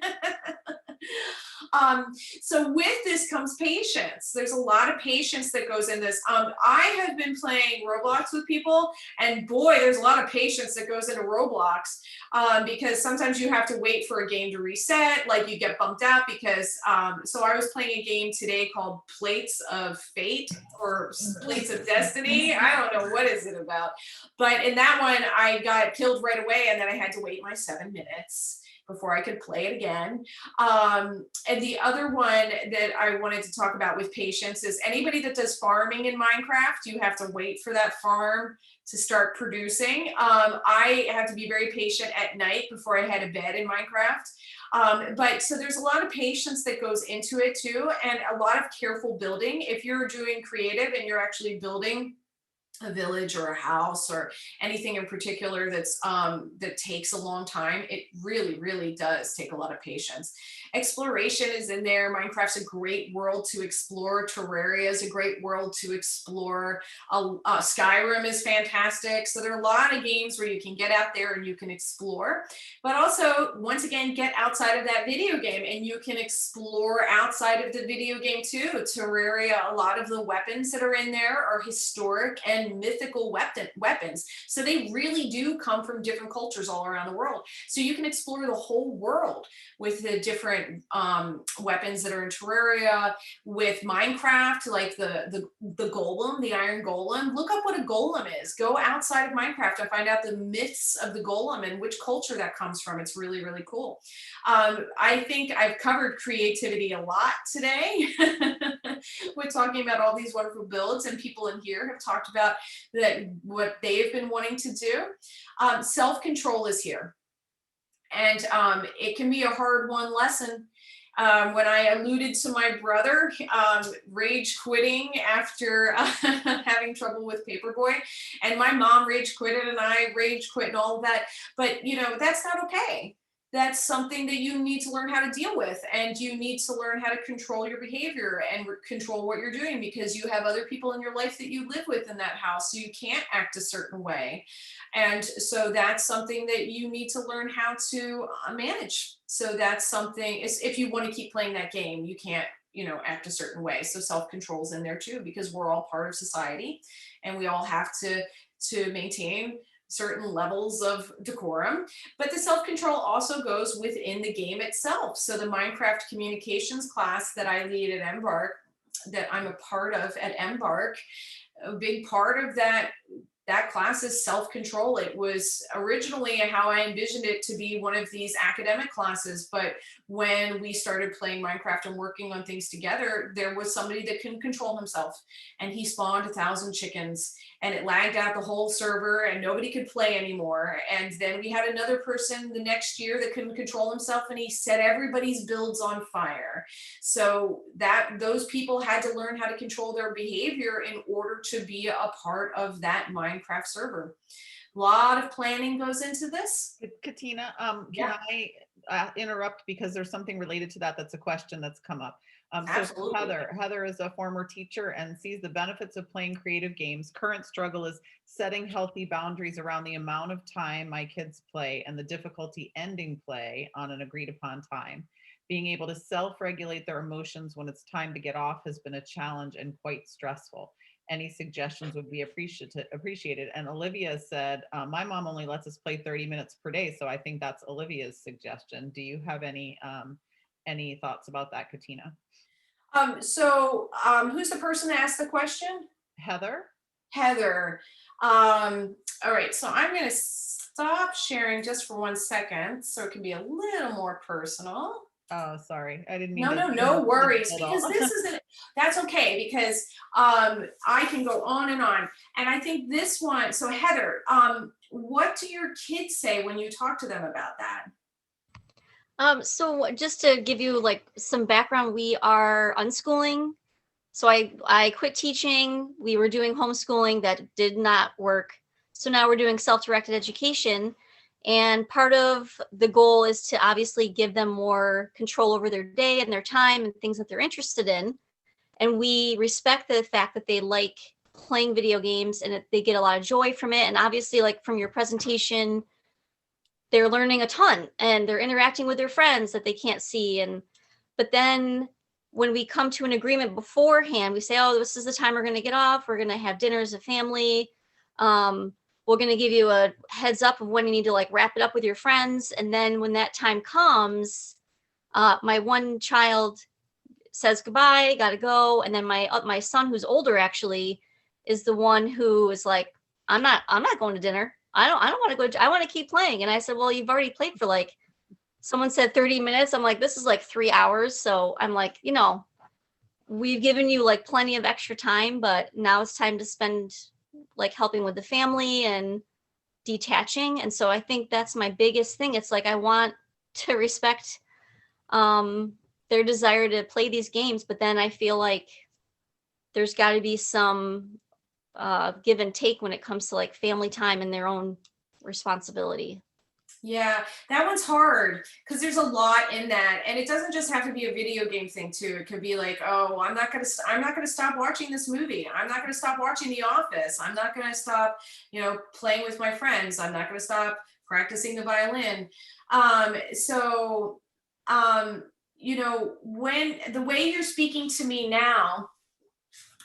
So with this comes patience. There's a lot of patience that goes in this. I have been playing Roblox with people, and boy, there's a lot of patience that goes into Roblox, because sometimes you have to wait for a game to reset, like you get bumped out because, so I was playing a game today called Plates of Fate or Plates of Destiny. I don't know what is it about, but in that one, I got killed right away, and then I had to wait my 7 minutes before I could play it again. And the other one that I wanted to talk about with patience is anybody that does farming in Minecraft, you have to wait for that farm to start producing. I have to be very patient at night before I head to bed in Minecraft. But so there's a lot of patience that goes into it too, and a lot of careful building. If you're doing creative and you're actually building a village or a house or anything in particular that takes a long time, it really does take a lot of patience. Exploration is in there. Minecraft's a great world to explore. Terraria is a great world to explore. Skyrim is fantastic. So there are a lot of games where you can get out there and you can explore, but also once again get outside of that video game and you can explore outside of the video game too. Terraria, a lot of the weapons that are in there are historic and mythical weapons. So they really do come from different cultures all around the world. So you can explore the whole world with the different weapons that are in Terraria. With Minecraft, like the golem, the iron golem. Look up what a golem is. Go outside of Minecraft and find out the myths of the golem and which culture that comes from. It's really cool. I think I've covered creativity a lot today. We're talking about all these wonderful builds, and people in here have talked about that what they've been wanting to do. Self-control is here, and it can be a hard won lesson. When I alluded to my brother rage quitting after having trouble with Paperboy, and my mom rage quitted and I rage quit and all of that. But that's not okay. That's something that you need to learn how to deal with, and you need to learn how to control your behavior and control what you're doing, because you have other people in your life that you live with in that house, so you can't act a certain way. And so that's something that you need to learn how to manage. So that's something, if you want to keep playing that game, you can't act a certain way. So self-control's in there too, because we're all part of society and we all have to maintain certain levels of decorum. But the self-control also goes within the game itself. So the Minecraft communications class that I lead at Embark, that I'm a part of at Embark, a big part of that class is self-control. It was originally how I envisioned it to be one of these academic classes, but when we started playing Minecraft and working on things together, there was somebody that couldn't control himself, and he spawned 1,000 chickens, and it lagged out the whole server and nobody could play anymore. And then we had another person the next year that couldn't control himself, and he set everybody's builds on fire. So those people had to learn how to control their behavior in order to be a part of that Minecraft server. A lot of planning goes into this. Katina, can I interrupt, because there's something related to that, that's a question that's come up. So Heather is a former teacher and sees the benefits of playing creative games. Current struggle is setting healthy boundaries around the amount of time my kids play and the difficulty ending play on an agreed upon time. Being able to self-regulate their emotions when it's time to get off has been a challenge and quite stressful. Any suggestions would be appreciated. And Olivia said, my mom only lets us play 30 minutes per day. So I think that's Olivia's suggestion. Do you have any thoughts about that, Katina? Who's the person that asked the question? Heather. All right, so I'm going to stop sharing just for 1 second so it can be a little more personal. Oh, sorry. I didn't mean no worries, because this isn't, that's okay, because I can go on. And I think this one, so Heather, what do your kids say when you talk to them about that? So just to give you like some background, we are unschooling. So I quit teaching. We were doing homeschooling that did not work. So now we're doing self-directed education. And part of the goal is to obviously give them more control over their day and their time and things that they're interested in. And we respect the fact that they like playing video games and they get a lot of joy from it. And obviously, like from your presentation, they're learning a ton and they're interacting with their friends that they can't see. But then when we come to an agreement beforehand, we say, oh, this is the time we're going to get off. We're going to have dinner as a family. We're going to give you a heads up of when you need to like wrap it up with your friends. And then when that time comes, my one child says goodbye, got to go. And then my son, who's older actually, is the one who is like, I'm not going to dinner. I don't want to go. I want to keep playing. And I said, well, you've already played for like, someone said 30 minutes. I'm like, this is like 3 hours. So I'm like, we've given you like plenty of extra time, but now it's time to spend like helping with the family and detaching. And so I think that's my biggest thing. It's like, I want to respect their desire to play these games, but then I feel like there's got to be some give and take when it comes to like family time and their own responsibility. Yeah, that one's hard because there's a lot in that, and it doesn't just have to be a video game thing too. It could be like, oh, I'm not gonna stop watching this movie. I'm not gonna stop watching The Office. I'm not gonna stop, playing with my friends. I'm not gonna stop practicing the violin. When the way you're speaking to me now,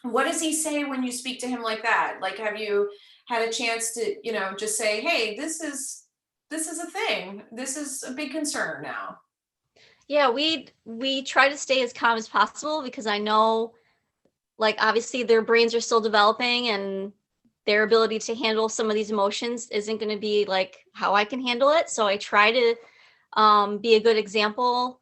what does he say when you speak to him like that? Like, have you had a chance to, just say, hey, this is a thing. This is a big concern now. Yeah, we try to stay as calm as possible because I know, like, obviously their brains are still developing and their ability to handle some of these emotions isn't going to be like how I can handle it. So I try to be a good example.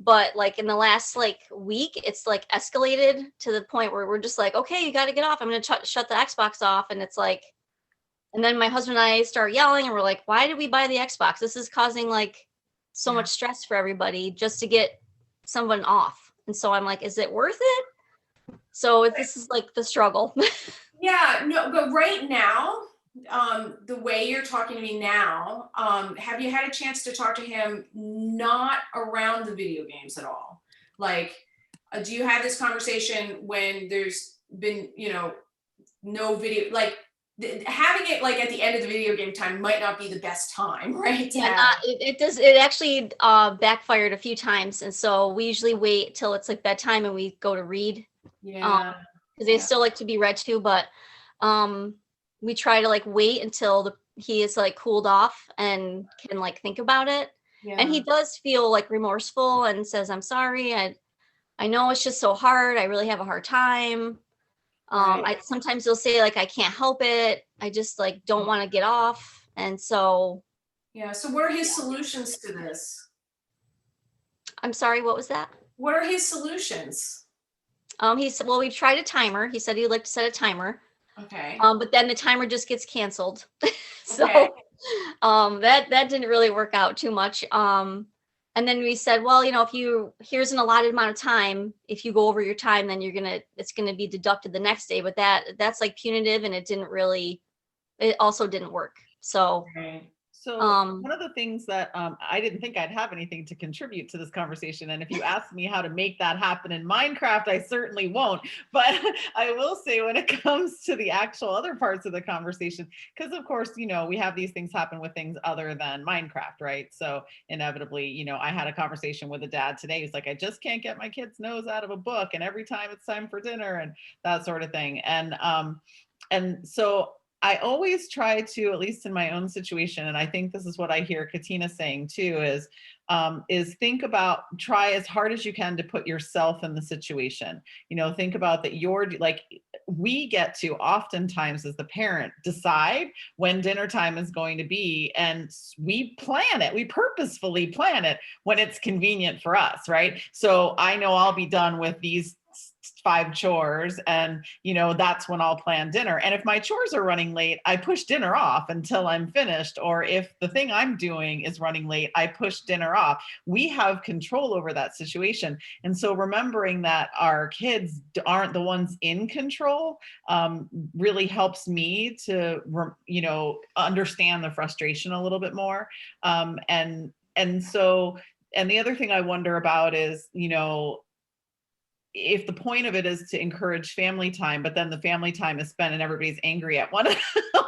But like in the last week, it's like escalated to the point where we're just like, okay, you got to get off. I'm going to shut the Xbox off. And it's like, and then my husband and I start yelling and we're like, why did we buy the Xbox? This is causing like so much stress for everybody just to get someone off. And so I'm like, is it worth it? So this is like the struggle. Yeah, no, but right now, the way you're talking to me now, have you had a chance to talk to him not around the video games at all? Like, do you have this conversation when there's been, no video, like having it like at the end of the video game time might not be the best time, right? To Yeah, have it actually backfired a few times. And so we usually wait till it's like bedtime and we go to read. Yeah. Because they still like to be read to, but we try to like wait until he is like cooled off and can like think about it. Yeah. And he does feel like remorseful and says, I'm sorry. I know it's just so hard. I really have a hard time. Right. Sometimes he'll say like, I can't help it. I just like don't want to get off. And so. Yeah. So what are his solutions to this? I'm sorry, what was that? What are his solutions? Well, we've tried a timer. He said he'd like to set a timer. Okay. But then the timer just gets canceled. So Okay. that didn't really work out too much. And then we said, well, here's an allotted amount of time. If you go over your time, then it's gonna be deducted the next day. But that's like punitive, and it also didn't work. So Right. So one of the things that I didn't think I'd have anything to contribute to this conversation. And if you ask me how to make that happen in Minecraft, I certainly won't. But I will say when it comes to the actual other parts of the conversation, because of course, we have these things happen with things other than Minecraft, right? So inevitably, I had a conversation with a dad today. He's like, I just can't get my kid's nose out of a book. And every time it's time for dinner and that sort of thing. And so I always try to, at least in my own situation, and I think this is what I hear Katina saying too, is think about, try as hard as you can to put yourself in the situation. Think about that we get to oftentimes as the parent decide when dinner time is going to be, and we plan it, we purposefully plan it when it's convenient for us, right? So I know I'll be done with these 5 chores and that's when I'll plan dinner. And if my chores are running late, I push dinner off until I'm finished. Or if the thing I'm doing is running late, I push dinner off. We have control over that situation. And so remembering that our kids aren't the ones in control really helps me to understand the frustration a little bit more. And the other thing I wonder about is, if the point of it is to encourage family time, but then the family time is spent and everybody's angry at one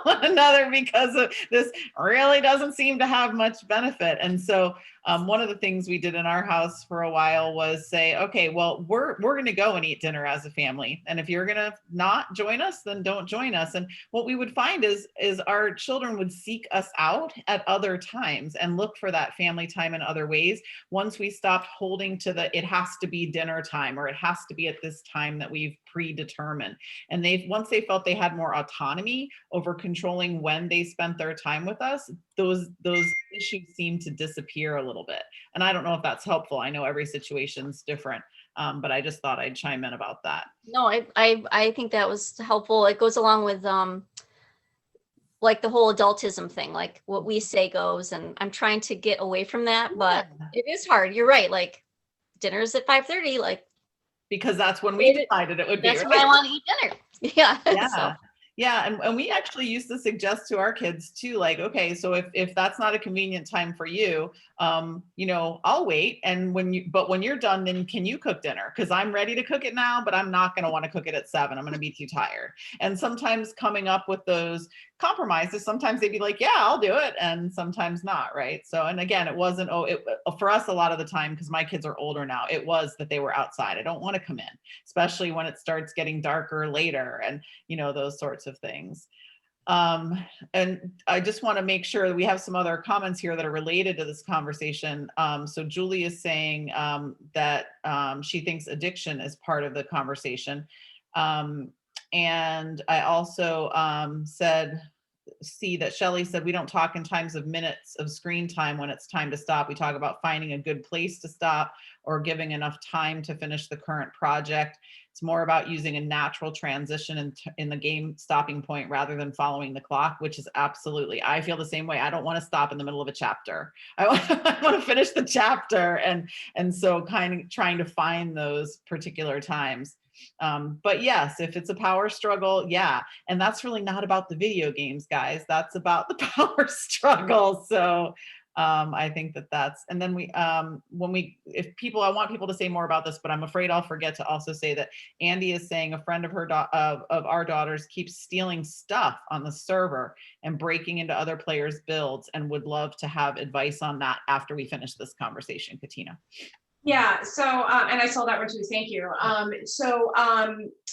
another because of this really doesn't seem to have much benefit. And so one of the things we did in our house for a while was say, okay, well, we're going to go and eat dinner as a family. And if you're going to not join us, then don't join us. And what we would find is our children would seek us out at other times and look for that family time in other ways. Once we stopped holding to it has to be dinner time, or it has to be at this time that we've predetermined. And once they felt they had more autonomy over controlling when they spent their time with us, those issues seem to disappear a little bit. And I don't know if that's helpful. I know every situation's different, but I just thought I'd chime in about that. No, I think that was helpful. It goes along with like the whole adultism thing, like what we say goes, and I'm trying to get away from that, but it is hard. You're right. Like dinner's at 5:30, like because that's when we decided it would be. That's when I want to eat dinner. Yeah. Yeah. So. Yeah. And we actually used to suggest to our kids too, like, okay, so if that's not a convenient time for you, I'll wait. And when you're done, then can you cook dinner? Because I'm ready to cook it now, but I'm not going to want to cook it at 7. I'm going to be too tired. And sometimes coming up with those compromises, sometimes they'd be like, yeah, I'll do it. And sometimes not. Right. So, and again, it wasn't, for us, a lot of the time, because my kids are older now, it was that they were outside. I don't want to come in, especially when it starts getting darker later and, those sorts of things. And I just want to make sure that we have some other comments here that are related to this conversation. So Julie is saying that she thinks addiction is part of the conversation. And I also see that Shelley said, we don't talk in times of minutes of screen time when it's time to stop. We talk about finding a good place to stop or giving enough time to finish the current project. It's more about using a natural transition in the game stopping point rather than following the clock, which is absolutely, I feel the same way. I don't want to stop in the middle of a chapter. I want to finish the chapter. And so kind of trying to find those particular times. But yes, if it's a power struggle, yeah. And that's really not about the video games, guys. That's about the power struggle. So I think that's, and then I want people to say more about this, but I'm afraid I'll forget to also say that Andy is saying a friend of her, of our daughters keeps stealing stuff on the server and breaking into other players' builds, and would love to have advice on that after we finish this conversation, Katina. Yeah, so, and I saw that one too, thank you.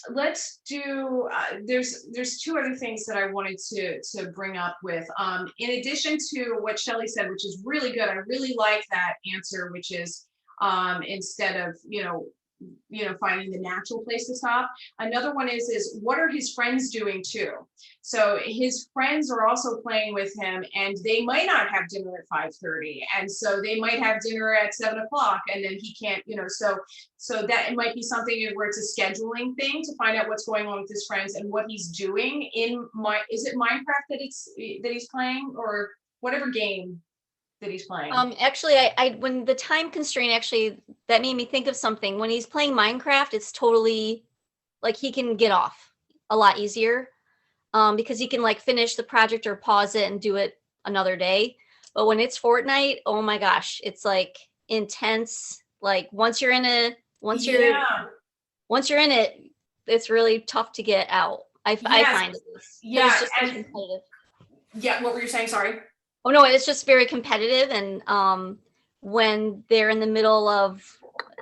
Let's do, there's two other things that I wanted to bring up with, in addition to what Shelley said, which is really good. I really like that answer, which is, instead of, finding the natural place to stop. Another one is what are his friends doing too? So his friends are also playing with him, and they might not have dinner at 5:30, and so they might have dinner at 7 o'clock, and then he can't, so that it might be something where it's a scheduling thing to find out what's going on with his friends and what he's doing in is it Minecraft that he's playing, or whatever game that he's playing? Actually, I when the time constraint, actually, that made me think of something. When he's playing Minecraft, it's totally like he can get off a lot easier, because he can like finish the project or pause it and do it another day. But when it's Fortnite, oh my gosh, it's like intense. Like once you're in it, once you're in it, it's really tough to get out. I find it is. Yeah, it's just so competitive. Yeah, what were you saying? Sorry. Oh no, it's just very competitive, and when they're in the middle of,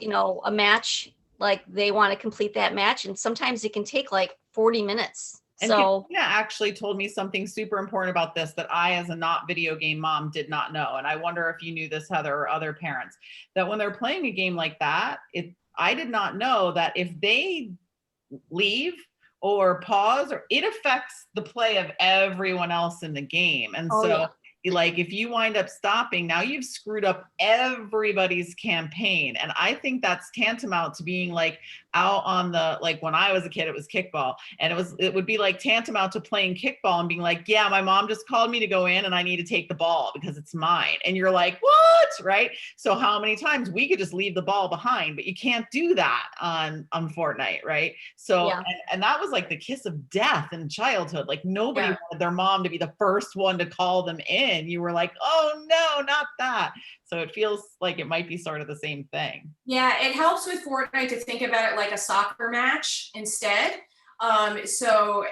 a match, like they want to complete that match, and sometimes it can take like 40 minutes. And so Katina actually told me something super important about this that I, as a not video game mom, did not know. And I wonder if you knew this, Heather, or other parents, that when they're playing a game like that, I did not know that if they leave or pause, or it affects the play of everyone else in the game. And like if you wind up stopping, now you've screwed up everybody's campaign. And I think that's tantamount to being like out on the, like when I was a kid, it was kickball, and it would be like tantamount to playing kickball and being like, yeah, my mom just called me to go in and I need to take the ball because it's mine. And you're like, what? Right? So how many times we could just leave the ball behind, but you can't do that on Fortnite, right? So, Yeah. and that was like the kiss of death in childhood. Like nobody wanted their mom to be the first one to call them in. You were like, oh no, not that. So it feels like it might be sort of the same thing. Yeah, it helps with Fortnite to think about it like a soccer match instead. So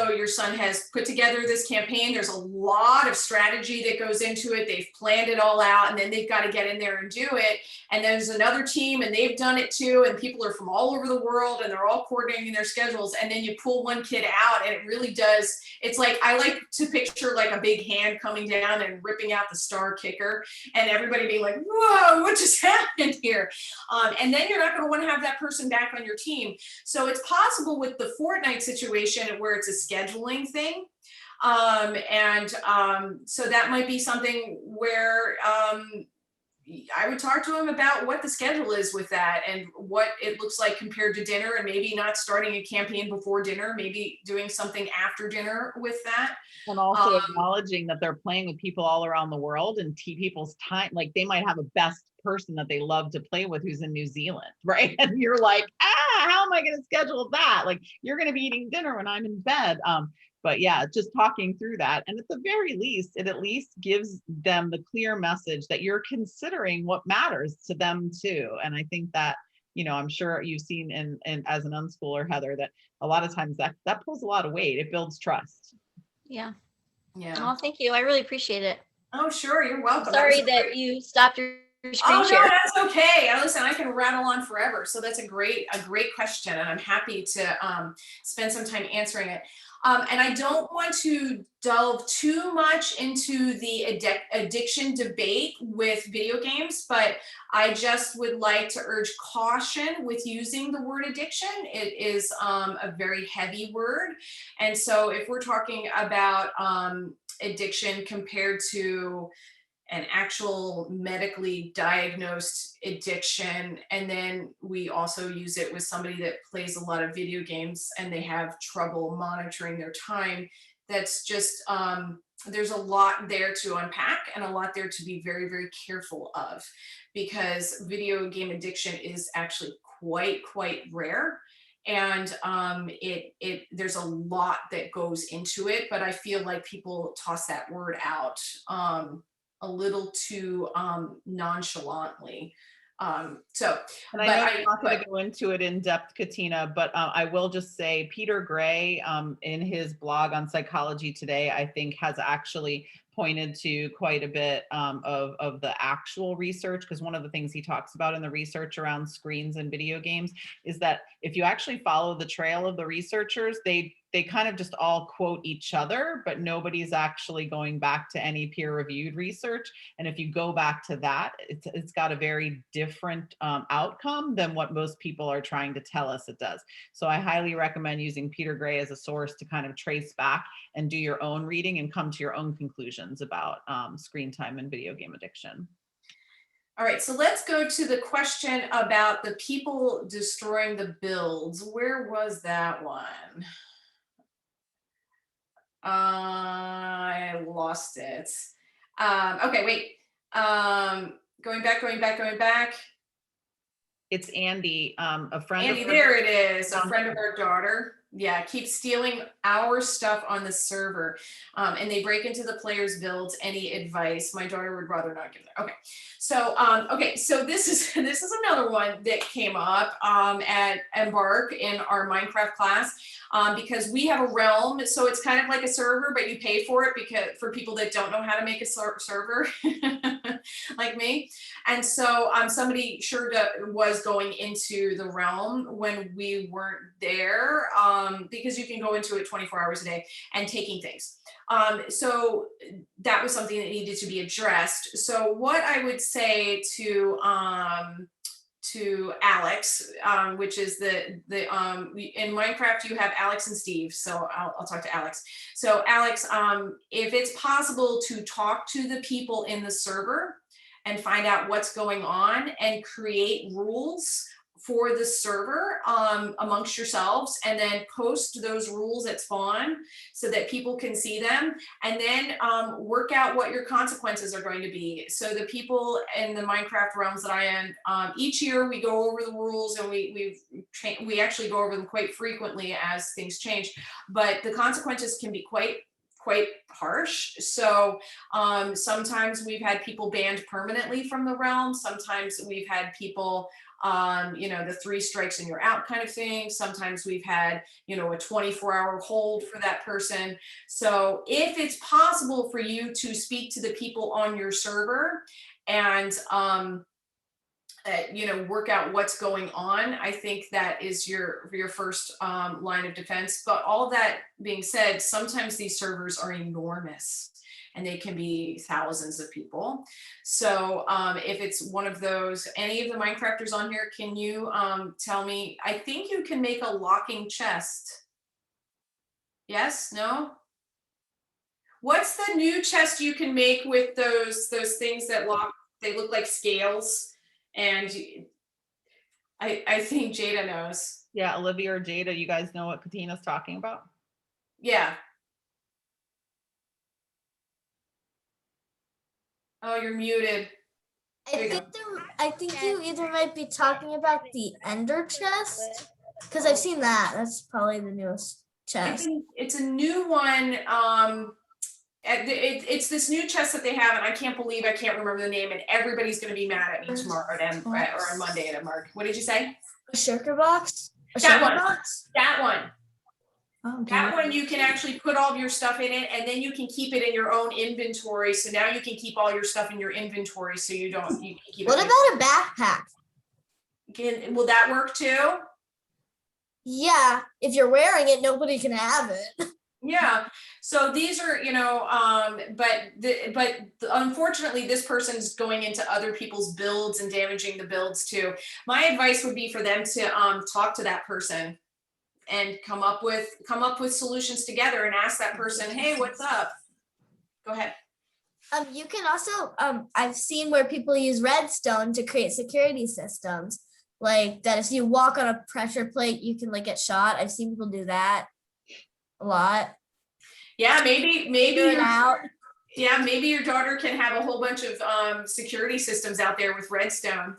your son has put together this campaign. There's a lot of strategy that goes into it. They've planned it all out, and then they've got to get in there and do it. And there's another team, and they've done it too. And people are from all over the world, and they're all coordinating their schedules. And then you pull one kid out, and it really does. It's like, I like to picture like a big hand coming down and ripping out the star kicker, and everybody being like, whoa, what just happened here? And then you're not going to want to have that person back on your team. So it's possible with the Fortnite situation where it's a scheduling thing. So that might be something where I would talk to him about what the schedule is with that and what it looks like compared to dinner, and maybe not starting a campaign before dinner, maybe doing something after dinner with that. And also acknowledging that they're playing with people all around the world, and people's time, like they might have a best person that they love to play with who's in New Zealand, right? And you're like, how am I going to schedule that? Like you're going to be eating dinner when I'm in bed. But yeah, just talking through that. And at the very least, it at least gives them the clear message that you're considering what matters to them too. And I think that, I'm sure you've seen in as an unschooler, Heather, that a lot of times that pulls a lot of weight. It builds trust. Yeah. Yeah. Oh, thank you. I really appreciate it. Oh, sure. You're welcome. Sorry that you stopped your screen share. No, that's okay. Listen, I can rattle on forever. So that's a great question, and I'm happy to spend some time answering it. And I don't want to delve too much into the addiction debate with video games, but I just would like to urge caution with using the word addiction. It is a very heavy word. And so if we're talking about addiction compared to an actual medically diagnosed addiction. And then we also use it with somebody that plays a lot of video games and they have trouble monitoring their time. That's just, there's a lot there to unpack and a lot there to be very, very careful of, because video game addiction is actually quite rare. And there's a lot that goes into it, but I feel like people toss that word out a little too nonchalantly. So, and I know I'm not going to go into it in depth, Katina, but I will just say Peter Gray in his blog on Psychology Today, I think has actually pointed to quite a bit of the actual research, because one of the things he talks about in the research around screens and video games is that if you actually follow the trail of the researchers, they kind of just all quote each other, but nobody's actually going back to any peer-reviewed research. And if you go back to that, it's got a very different outcome than what most people are trying to tell us it does. So I highly recommend using Peter Gray as a source to kind of trace back and do your own reading and come to your own conclusions about screen time and video game addiction. All right, so let's go to the question about the people destroying the builds. Where was that one? I lost it. Okay, wait. Going back. It's Andy, a friend Andy, of there it is, a friend of our daughter. Yeah, keeps stealing our stuff on the server. And they break into the players' builds. Any advice? My daughter would rather not give that. Okay. So so this is another one that came up at Embark in our Minecraft class, because we have a realm, so it's kind of like a server, but you pay for it because for people that don't know how to make a server like me. And so somebody was going into the realm when we weren't there, because you can go into it 24 hours a day and taking things. So that was something that needed to be addressed. So what I would say to Alex, which is in Minecraft you have Alex and Steve, so I'll talk to Alex. So Alex, if it's possible to talk to the people in the server and find out what's going on and create rules for the server amongst yourselves, and then post those rules at spawn so that people can see them, and then work out what your consequences are going to be. So the people in the Minecraft realms that I am, each year we go over the rules, and we actually go over them quite frequently as things change, but the consequences can be quite harsh. So sometimes we've had people banned permanently from the realm. Sometimes we've had people, the 3 strikes and you're out kind of thing. Sometimes we've had, a 24-hour hold for that person. So if it's possible for you to speak to the people on your server and work out what's going on, I think that is your first line of defense. But all that being said, sometimes these servers are enormous and they can be thousands of people. So if it's one of those, any of the Minecrafters on here, can you tell me, I think you can make a locking chest. Yes, no? What's the new chest you can make with those things that lock, they look like scales? And I think Jada knows. Yeah, Olivia or Jada, you guys know what Katina's talking about? Yeah. Oh, you're muted. I think you either might be talking about the Ender chest, because I've seen that. That's probably the newest chest. It's a new one. It's this new chest that they have, and I can't believe I can't remember the name, and everybody's going to be mad at me tomorrow or on Monday at Mark. What did you say? A shulker box? That one. Box? That one. Oh, That one you can actually put all of your stuff in it, and then you can keep it in your own inventory. So now you can keep all your stuff in your inventory, so you can keep What it. about a backpack? Will that work too? Yeah, if you're wearing it, nobody can have it. Yeah. So these are, but unfortunately, this person's going into other people's builds and damaging the builds too. My advice would be for them to talk to that person and come up with solutions together and ask that person, hey, what's up? Go ahead. You can also, I've seen where people use redstone to create security systems. Like that if you walk on a pressure plate, you can like get shot. I've seen people do that a lot. Yeah, maybe Figure it out. yeah, maybe your daughter can have a whole bunch of security systems out there with redstone.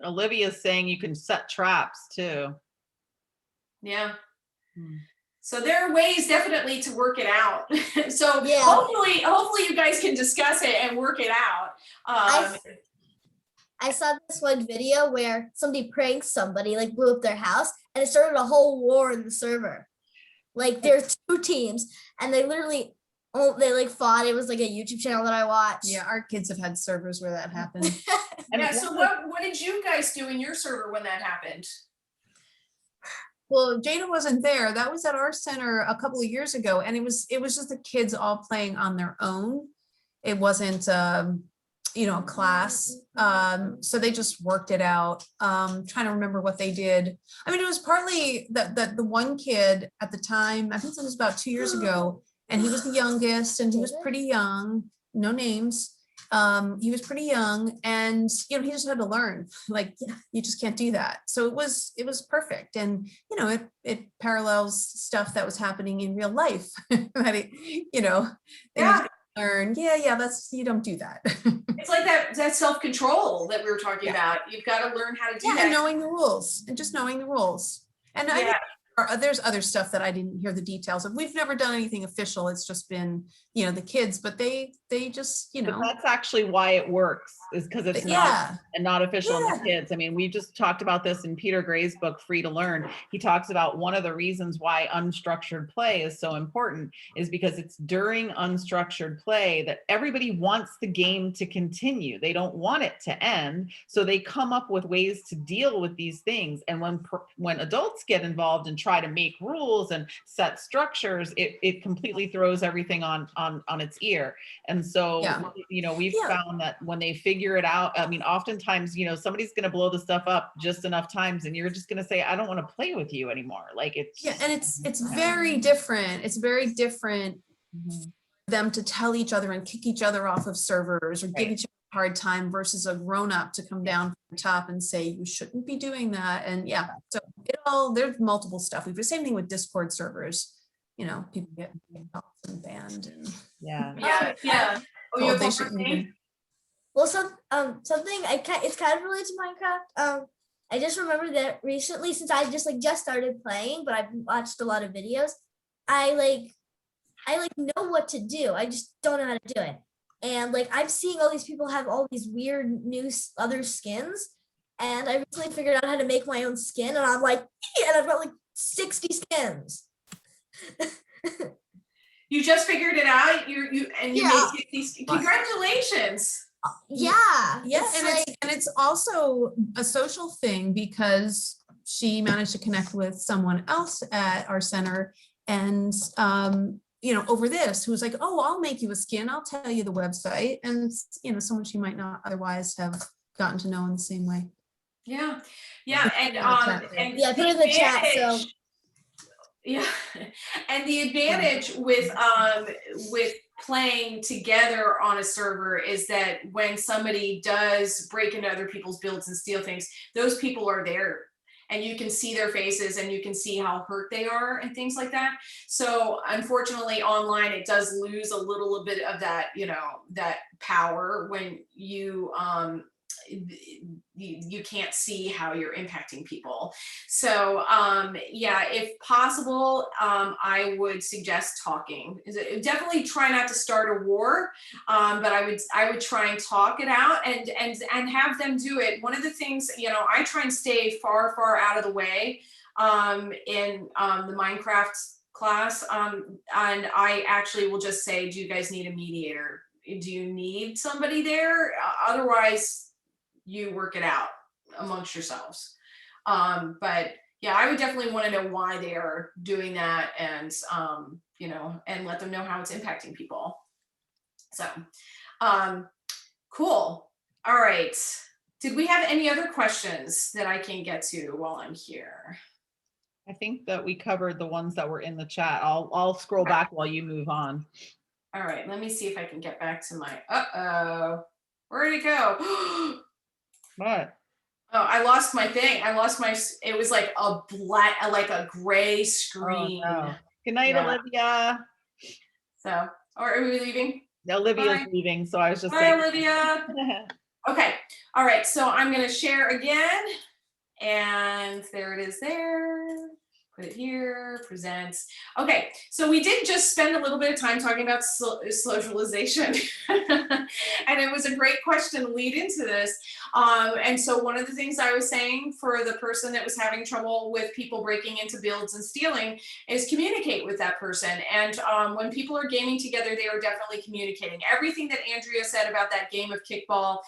Olivia's saying you can set traps too. Yeah. Hmm. So there are ways definitely to work it out. So Yeah. hopefully you guys can discuss it and work it out. I saw this one video where somebody pranked somebody, like blew up their house, and it started a whole war in the server. Like there's two teams, and they literally, they like fought. It was like a YouTube channel that I watched. Yeah, our kids have had servers where that happened. Yeah. So what did you guys do in your server when that happened? Well, Jada wasn't there. That was at our center a couple of years ago, and it was just the kids all playing on their own. It wasn't a class. So they just worked it out. Trying to remember what they did. I mean, it was partly that the one kid at the time, I think it was about 2 years ago, and he was the youngest, and he was pretty young, no names. He was pretty young, and he just had to learn, like, you just can't do that. So it was perfect. And it parallels stuff that was happening in real life that Yeah. learn. Yeah, that's, you don't do that. It's like that self-control that we were talking about. You've got to learn how to do that. And knowing the rules, and just knowing the rules. And I think there's other stuff that I didn't hear the details of. We've never done anything official. It's just been, the kids, but they just, But that's actually why it works, is because it's not official in the kids. I mean, we just talked about this in Peter Gray's book, Free to Learn. He talks about one of the reasons why unstructured play is so important is because it's during unstructured play that everybody wants the game to continue. They don't want it to end. So they come up with ways to deal with these things. And when adults get involved and try to make rules and set structures, it completely throws everything on its ear. And so, we've found that when they figure it out, I mean, oftentimes, somebody's going to blow the stuff up just enough times and you're just going to say, I don't want to play with you anymore. Like and it's very different. It's very different for them to tell each other and kick each other off of servers or give each other a hard time versus a grown-up to come down from the top and say, you shouldn't be doing that. And so there's multiple stuff. We do the same thing with Discord servers. People get banned and Oh, they shouldn't even. Well, something it's kind of related to Minecraft. I just remember that recently, since I just started playing, but I've watched a lot of videos. I know what to do. I just don't know how to do it. And I'm seeing all these people have all these weird new other skins, and I recently figured out how to make my own skin, and I'm like, and I've got 60 skins. You just figured it out. You made these. Congratulations. Yeah. And it's also a social thing because she managed to connect with someone else at our center, and over this, who was like, oh, I'll make you a skin. I'll tell you the website, and someone she might not otherwise have gotten to know in the same way. Yeah, and put it in the chat. So. Yeah, and the advantage with playing together on a server is that when somebody does break into other people's builds and steal things, those people are there and you can see their faces and you can see how hurt they are and things like that. So unfortunately online it does lose a little bit of that, that power when you can't see how you're impacting people. So if possible, I would suggest talking. Definitely try not to start a war, but I would try and talk it out and have them do it. One of the things, I try and stay far out of the way in the Minecraft class, and I actually will just say, do you guys need a mediator? Do you need somebody there? Otherwise, you work it out amongst yourselves. But I would definitely want to know why they are doing that, and and let them know how it's impacting people. So cool. All right, did we have any other questions that I can get to while I'm here? I think that we covered the ones that were in the chat. I'll scroll back while you move on. All right, let me see if I can get back to my, where'd it go? What? Oh, I lost my thing. It was like a black, like a gray Oh, screen. no. Good night, Yeah. Olivia. So, or are we leaving? Olivia's Bye. leaving, so I was just Bye, saying. Olivia. Okay. All right. So I'm going to share again. And there it is there. Put it here, presents. Okay, so we did just spend a little bit of time talking about socialization. And it was a great question to lead into this. And so one of the things I was saying for the person that was having trouble with people breaking into builds and stealing is communicate with that person. And when people are gaming together, they are definitely communicating. Everything that Andrea said about that game of kickball,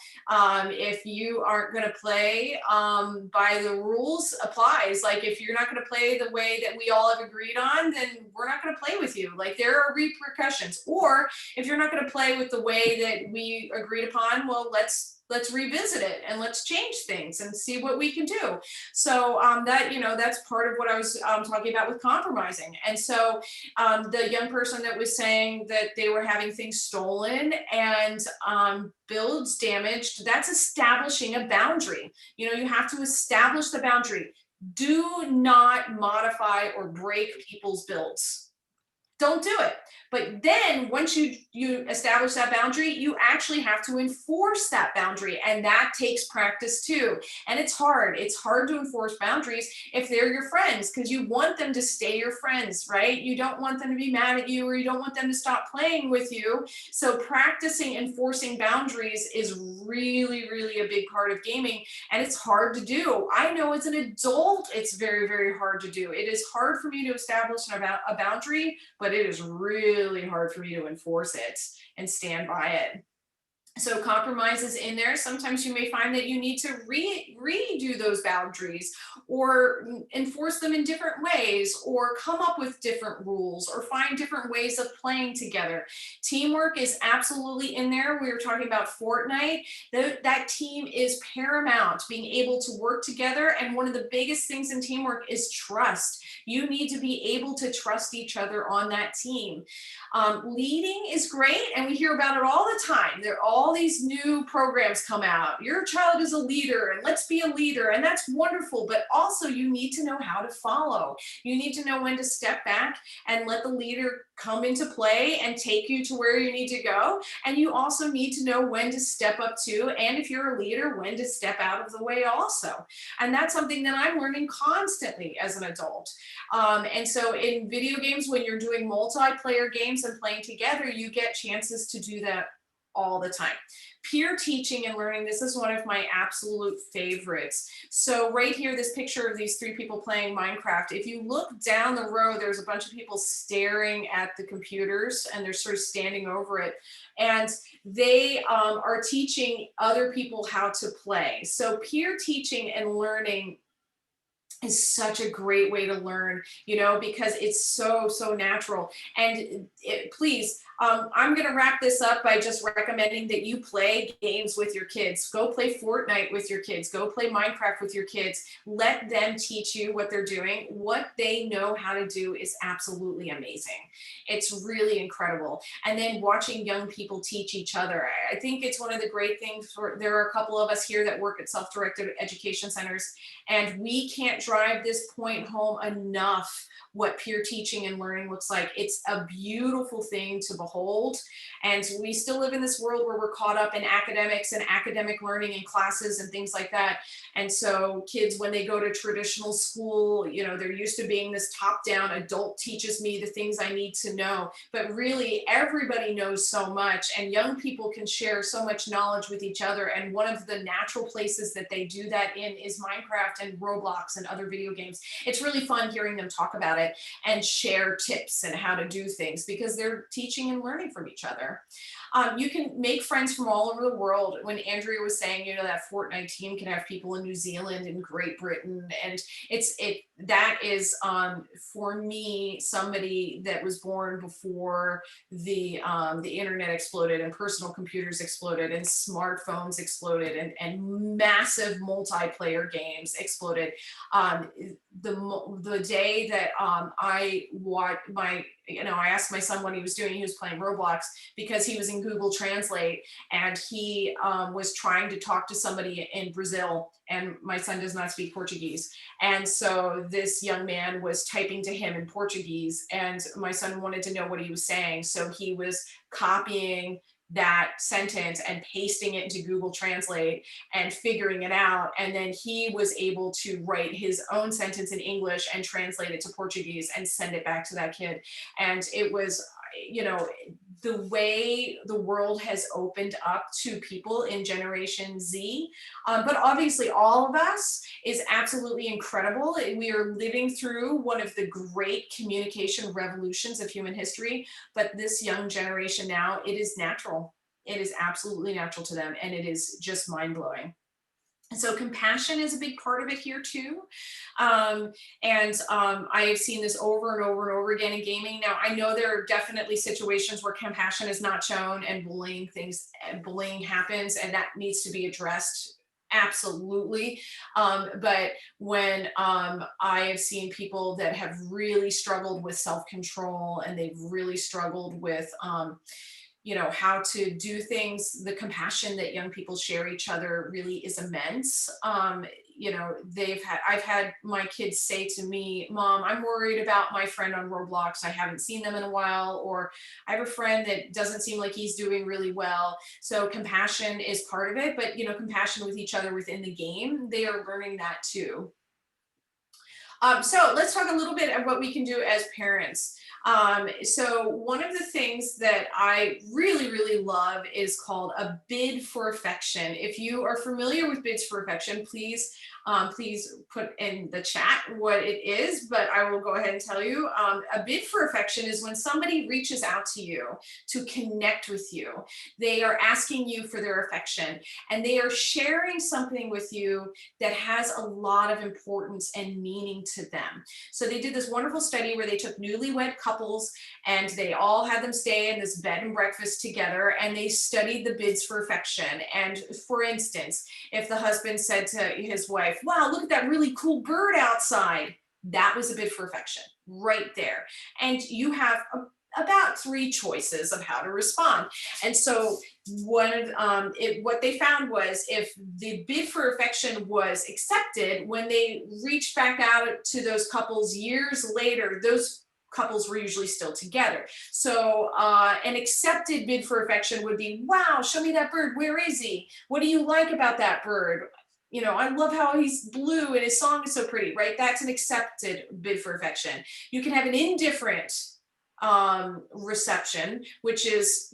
if you aren't going to play by the rules, applies. Like if you're not going to play the way that we all have agreed on, then we're not going to play with you. Like there are repercussions. Or if you're not going to play with the way that we agreed upon, well, let's revisit it and let's change things and see what we can do. So that, that's part of what I was talking about with compromising. And so the young person that was saying that they were having things stolen and builds damaged, that's establishing a boundary. You have to establish the boundary. Do not modify or break people's builds. Don't do it. But then once you establish that boundary, you actually have to enforce that boundary. And that takes practice too. And it's hard. It's hard to enforce boundaries if they're your friends, because you want them to stay your friends, right? You don't want them to be mad at you, or you don't want them to stop playing with you. So practicing enforcing boundaries is really, really a big part of gaming. And it's hard to do. I know as an adult, it's very, very hard to do. It is hard for me to establish a boundary, but it is really hard for me to enforce it and stand by it. So compromises in there. Sometimes you may find that you need to redo those boundaries or enforce them in different ways, or come up with different rules, or find different ways of playing together. Teamwork is absolutely in there. We were talking about Fortnite. That team is paramount, being able to work together. And one of the biggest things in teamwork is trust. You need to be able to trust each other on that team. Leading is great, and we hear about it all the time. There are all these new programs come out. Your child is a leader, and let's be a leader, and that's wonderful. But also, you need to know how to follow. You need to know when to step back and let the leader come into play and take you to where you need to go. And you also need to know when to step up to, and if you're a leader, when to step out of the way also. And that's something that I'm learning constantly as an adult. And so in video games, when you're doing multiplayer games and playing together, you get chances to do that all the time. Peer teaching and learning, this is one of my absolute favorites. So right here, this picture of these three people playing Minecraft, if you look down the row, there's a bunch of people staring at the computers, and they're sort of standing over it. And they are teaching other people how to play. So peer teaching and learning is such a great way to learn, because it's so natural. And please, I'm going to wrap this up by just recommending that you play games with your kids. Go play Fortnite with your kids. Go play Minecraft with your kids. Let them teach you what they're doing. What they know how to do is absolutely amazing. It's really incredible. And then watching young people teach each other. I think it's one of the great things. There are a couple of us here that work at self-directed education centers, and we can't drive this point home enough, what peer teaching and learning looks like. It's a beautiful thing to behold. And we still live in this world where we're caught up in academics and academic learning and classes and things like that. And so kids, when they go to traditional school, they're used to being this top-down adult teaches me the things I need to know. But really, everybody knows so much, and young people can share so much knowledge with each other. And one of the natural places that they do that in is Minecraft and Roblox and other video games. It's really fun hearing them talk about it and share tips and how to do things, because they're teaching and learning from each other. You can make friends from all over the world. When Andrea was saying, that Fortnite team can have people in New Zealand and Great Britain, and that is for me, somebody that was born before the internet exploded and personal computers exploded and smartphones exploded and massive multiplayer games exploded. the day that I watched I asked my son what he was doing. He was playing Roblox because he was in Google Translate, and he was trying to talk to somebody in Brazil, and my son does not speak Portuguese. And so this young man was typing to him in Portuguese, and my son wanted to know what he was saying. So he was copying that sentence and pasting it into Google Translate and figuring it out. And then he was able to write his own sentence in English and translate it to Portuguese and send it back to that kid. And it was, the way the world has opened up to people in Generation Z, but obviously all of us, is absolutely incredible. We are living through one of the great communication revolutions of human history, but this young generation now, it is natural. It is absolutely natural to them, and it is just mind-blowing. So compassion is a big part of it here too. I have seen this over and over and over again in gaming. Now, I know there are definitely situations where compassion is not shown and bullying happens, and that needs to be addressed. Absolutely. But when I have seen people that have really struggled with self-control, and they've really struggled with how to do things, the compassion that young people share each other really is immense. I've had my kids say to me, Mom, I'm worried about my friend on Roblox. I haven't seen them in a while, or I have a friend that doesn't seem like he's doing really well. So compassion is part of it, but compassion with each other within the game, they are learning that too. So let's talk a little bit of what we can do as parents. So one of the things that I really, really love is called a bid for affection. If you are familiar with bids for affection, please put in the chat what it is, but I will go ahead and tell you. A bid for affection is when somebody reaches out to you to connect with you. They are asking you for their affection, and they are sharing something with you that has a lot of importance and meaning to them. So they did this wonderful study where they took newlywed couples, and they all had them stay in this bed and breakfast together, and they studied the bids for affection. And for instance, if the husband said to his wife, wow, look at that really cool bird outside, that was a bid for affection right there. And you have about 3 choices of how to respond. And so what they found was, if the bid for affection was accepted, when they reached back out to those couples years later, those couples were usually still together. So an accepted bid for affection would be, wow, show me that bird. Where is he? What do you like about that bird? I love how he's blue and his song is so pretty, right? That's an accepted bid for affection. You can have an indifferent reception, which is,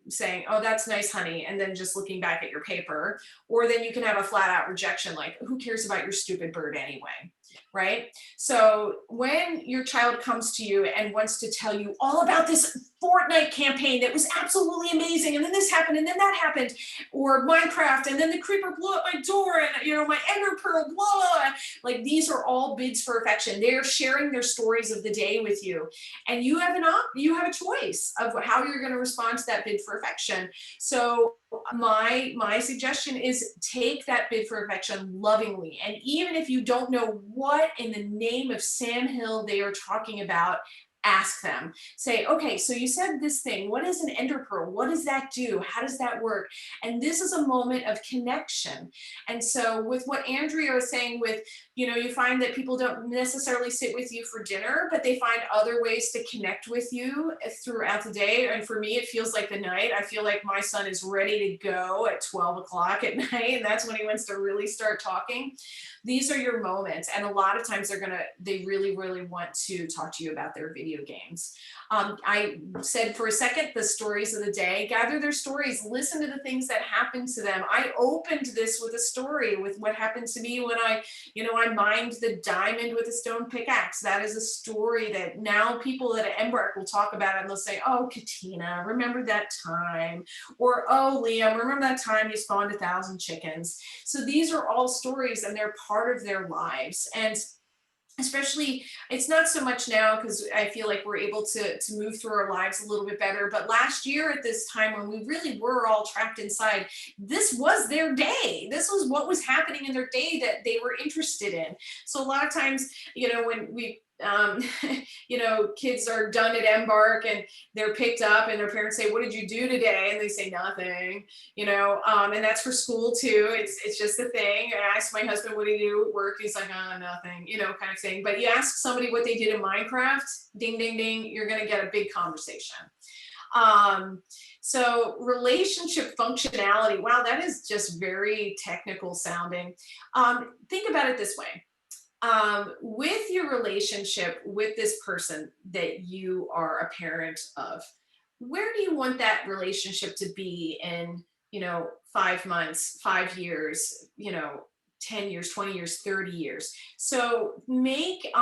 saying, oh, that's nice, honey, and then just looking back at your paper. Or then you can have a flat out rejection, like, who cares about your stupid bird anyway, right? So when your child comes to you and wants to tell you all about this Fortnite campaign that was absolutely amazing, and then this happened, and then that happened, or Minecraft, and then the creeper blew up my door, and my ender pearl, blah, blah, blah. Like, these are all bids for affection. They're sharing their stories of the day with you, and you have a choice of how you're going to respond to that bid for affection. So my suggestion is take that bid for affection lovingly, and even if you don't know what in the name of Sam Hill they are talking about, ask them. Say, okay, so you said this thing. What is an ender pearl? What does that do? How does that work? And this is a moment of connection. And so with what Andrea was saying with, you find that people don't necessarily sit with you for dinner, but they find other ways to connect with you throughout the day. And for me, it feels like the night. I feel like my son is ready to go at 12 o'clock at night, and that's when he wants to really start talking. These are your moments. And a lot of times they really, really want to talk to you about their video games. I said for a second, the stories of the day, gather their stories, listen to the things that happened to them. I opened this with a story with what happened to me when I mined the diamond with a stone pickaxe. That is a story that now people at Embark will talk about it, and they'll say, oh, Katina, remember that time? Or, oh, Liam, remember that time you spawned 1,000 chickens? So these are all stories, and they're part of their lives. And especially, it's not so much now because I feel like we're able to move through our lives a little bit better. But last year at this time when we really were all trapped inside, this was their day. This was what was happening in their day that they were interested in. So a lot of times, when we kids are done at Embark and they're picked up and their parents say, "What did you do today?" And they say nothing, and that's for school too. It's just a thing. I asked my husband, "What do you do at work?" He's like, "Oh, nothing," kind of thing. But you ask somebody what they did in Minecraft, ding, ding, ding, you're going to get a big conversation. So relationship functionality, wow, that is just very technical sounding. Think about it this way. With your relationship with this person that you are a parent of, where do you want that relationship to be in, 5 months, 5 years, 10 years, 20 years, 30 years? So make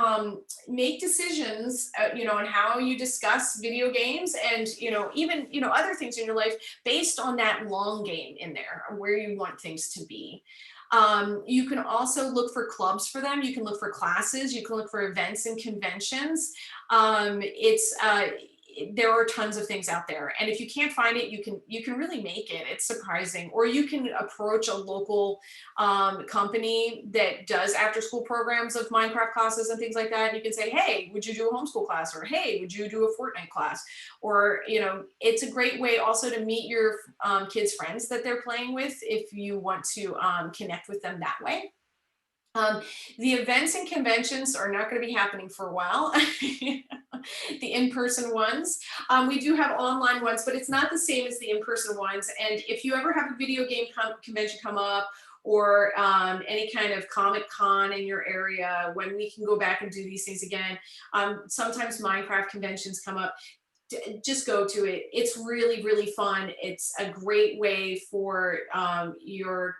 decisions, on how you discuss video games and, even, other things in your life based on that long game in there, or where you want things to be. You can also look for clubs for them. You can look for classes. You can look for events and conventions. There are tons of things out there, and if you can't find it, you can really make it. It's surprising. Or you can approach a local company that does after school programs of Minecraft classes and things like that. And you can say, "Hey, would you do a homeschool class?" Or, "Hey, would you do a Fortnite class?" Or, it's a great way also to meet your kids' friends that they're playing with if you want to connect with them that way. The events and conventions are not going to be happening for a while. The in-person ones. We do have online ones, but it's not the same as the in-person ones. And if you ever have a video game convention come up, or any kind of Comic Con in your area, when we can go back and do these things again, sometimes Minecraft conventions come up, just go to it. It's really, really fun. It's a great way for your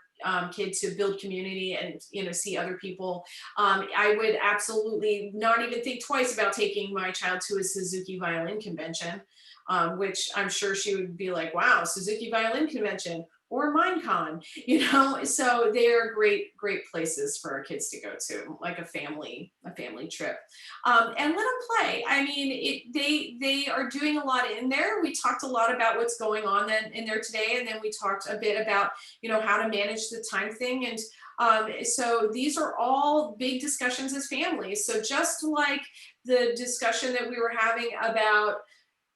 kid to build community and see other people. I would absolutely not even think twice about taking my child to a Suzuki violin convention, which I'm sure she would be like, "Wow, Suzuki violin convention or Minecon," So they are great places for our kids to go to, like a family trip, and let them play. I mean, they are doing a lot in there. We talked a lot about what's going on in there today, and then we talked a bit about how to manage the time thing. And so these are all big discussions as families. So just like the discussion that we were having about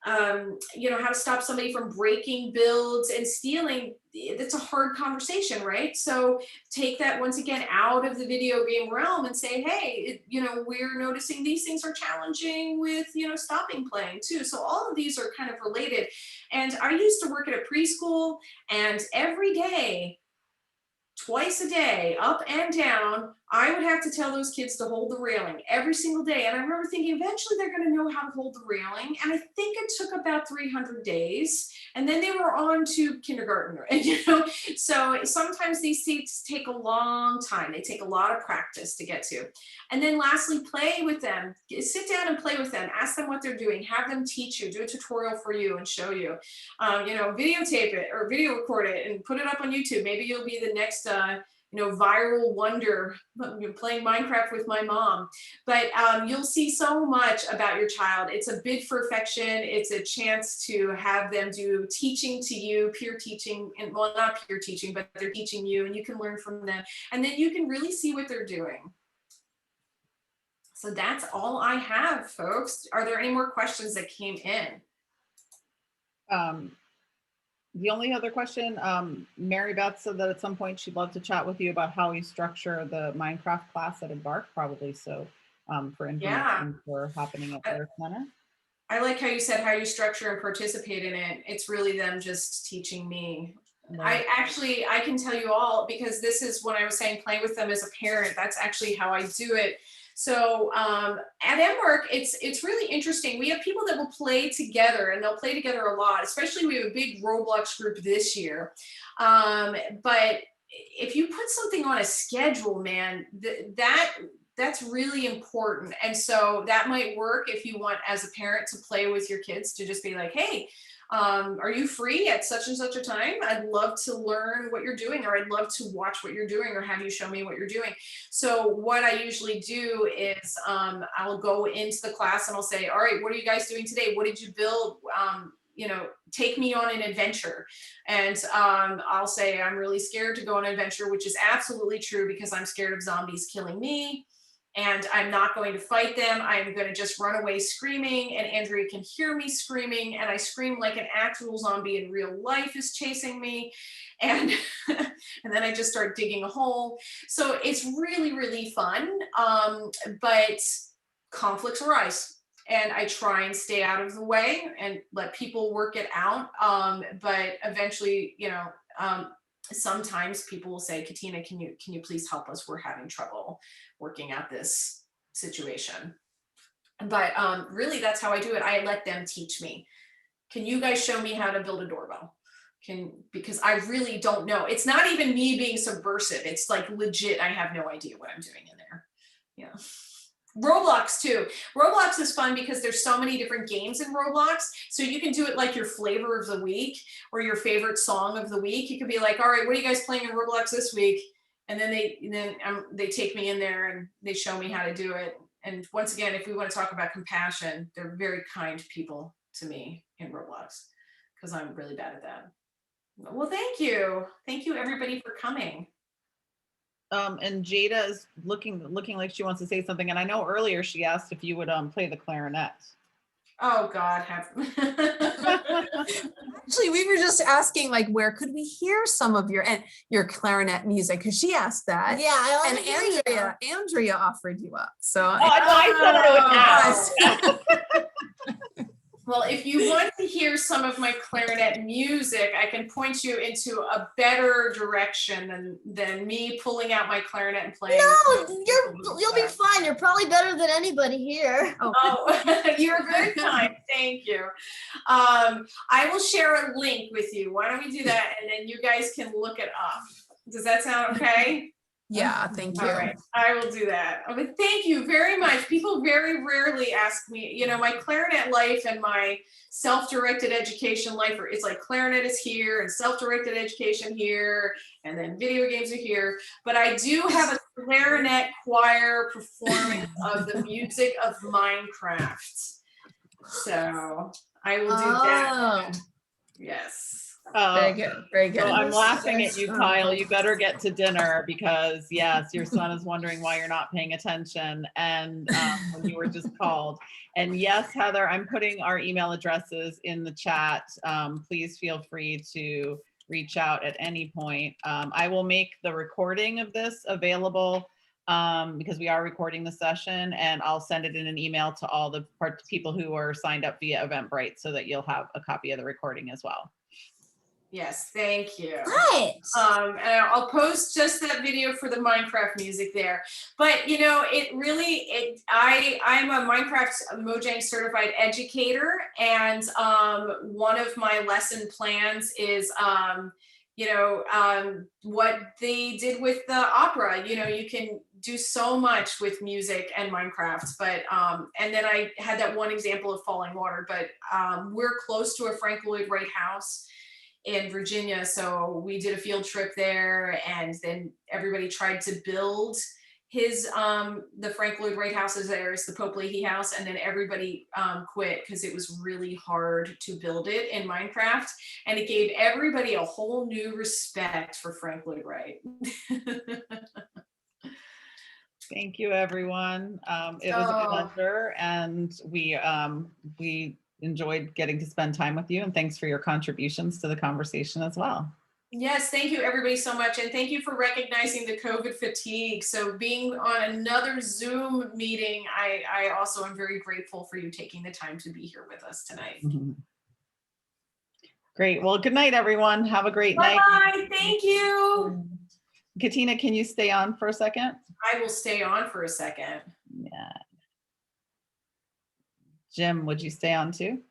how to stop somebody from breaking builds and stealing, it's a hard conversation, right? So take that once again out of the video game realm and say, "Hey, we're noticing these things are challenging with, stopping playing too." So all of these are kind of related. And I used to work at a preschool, and every day, twice a day, up and down, I would have to tell those kids to hold the railing every single day. And I remember thinking, eventually they're going to know how to hold the railing. And I think it took about 300 days. And then they were on to kindergarten. So sometimes these things take a long time. They take a lot of practice to get to. And then lastly, play with them. Sit down and play with them. Ask them what they're doing. Have them teach you. Do a tutorial for you and show you. Videotape it or video record it and put it up on YouTube. Maybe you'll be the next viral wonder, playing Minecraft with my mom. But you'll see so much about your child. It's a bid for affection. It's a chance to have them do teaching to you, peer teaching, and well, not peer teaching, but they're teaching you, and you can learn from them. And then you can really see what they're doing. So that's all I have, folks. Are there any more questions that came in? The only other question, Mary Beth said that at some point she'd love to chat with you about how you structure the Minecraft class at Embark, probably. So for information for happening at their center. I like how you said how you structure and participate in it. It's really them just teaching me. Right. I can tell you all, because this is when I was saying play with them as a parent. That's actually how I do it. So at Embark, it's really interesting. We have people that will play together, and they'll play together a lot. Especially, we have a big Roblox group this year. But if you put something on a schedule, man, that that's really important. And so that might work if you want as a parent to play with your kids, to just be like, hey, are you free at such and such a time? I'd love to learn what you're doing, or I'd love to watch what you're doing, or have you show me what you're doing. So what I usually do is I'll go into the class and I'll say, all right, what are you guys doing today? What did you build? You know, take me on an adventure. And I'll say, I'm really scared to go on an adventure, which is absolutely true, because I'm scared of zombies killing me. And I'm not going to fight them. I'm going to just run away screaming, and Andrea can hear me screaming, and I scream like an actual zombie in real life is chasing me. And, and then I just start digging a hole. So it's really, really fun. But conflicts arise, and I try and stay out of the way and let people work it out. But eventually, you know, sometimes people will say, Katina, can you please help us? We're having trouble working out this situation. But really, that's how I do it. I let them teach me. Can you guys show me how to build a doorbell? Because I really don't know. It's not even me being subversive. It's like legit, I have no idea what I'm doing in there. Yeah. Roblox too. Roblox is fun because there's so many different games in Roblox. So you can do it like your flavor of the week or your favorite song of the week. You could be like, all right, what are you guys playing in Roblox this week? And then they take me in there and they show me how to do it. And once again, if we want to talk about compassion, they're very kind people to me in Roblox, because I'm really bad at that. Well, thank you. Thank you everybody for coming. And Jada is looking like she wants to say something. And I know earlier she asked if you would play the clarinet. Oh God, Actually, we were just asking, like, where could we hear some of your clarinet music? Because she asked that. Yeah, I And wanna hear you. Andrea offered you up. So Oh, I said I would ask. Well, if you want to hear some of my clarinet music, I can point you into a better direction than me pulling out my clarinet and playing. No, you'll be fine. You're probably better than anybody here. Oh, you're very kind. Thank you. I will share a link with you. Why don't we do that? And then you guys can look it up. Does that sound okay? yeah, thank you. All right, I will do that. Okay, thank you very much. People very rarely ask me, you know, my clarinet life and my self-directed education life, it's like clarinet is here and self-directed education here, and then video games are here. But I do have a clarinet choir performance of the music of Minecraft. So I will do that. Yes. Very good. Very good. So I'm laughing at you, Kyle. You better get to dinner, because yes, your son is wondering why you're not paying attention, and when you were just called. And yes, Heather, I'm putting our email addresses in the chat. Please feel free to reach out at any point. I will make the recording of this available because we are recording the session, and I'll send it in an email to all the people who are signed up via Eventbrite, so that you'll have a copy of the recording as well. Yes, thank you. Right. And I'll post just that video for the Minecraft music there. But you know, I'm a Minecraft Mojang certified educator, and one of my lesson plans is what they did with the opera. You know, you can do so much with music and Minecraft, but and then I had that one example of Falling Water, but we're close to a Frank Lloyd Wright house in Virginia. So we did a field trip there, and then everybody tried to build his, the Frank Lloyd Wright house is there, it's the Pope Leahy house. And then everybody quit because it was really hard to build it in Minecraft. And it gave everybody a whole new respect for Frank Lloyd Wright. Thank you, everyone. It was a pleasure, and we enjoyed getting to spend time with you, and thanks for your contributions to the conversation as well. Yes, thank you everybody so much, and thank you for recognizing the COVID fatigue. So being on another Zoom meeting, I also am very grateful for you taking the time to be here with us tonight. Mm-hmm. Great. Well, good night, everyone. Have a great night. Bye. Thank you. Katina, can you stay on for a second? I will stay on for a second. Yeah. Jim, would you stay on too?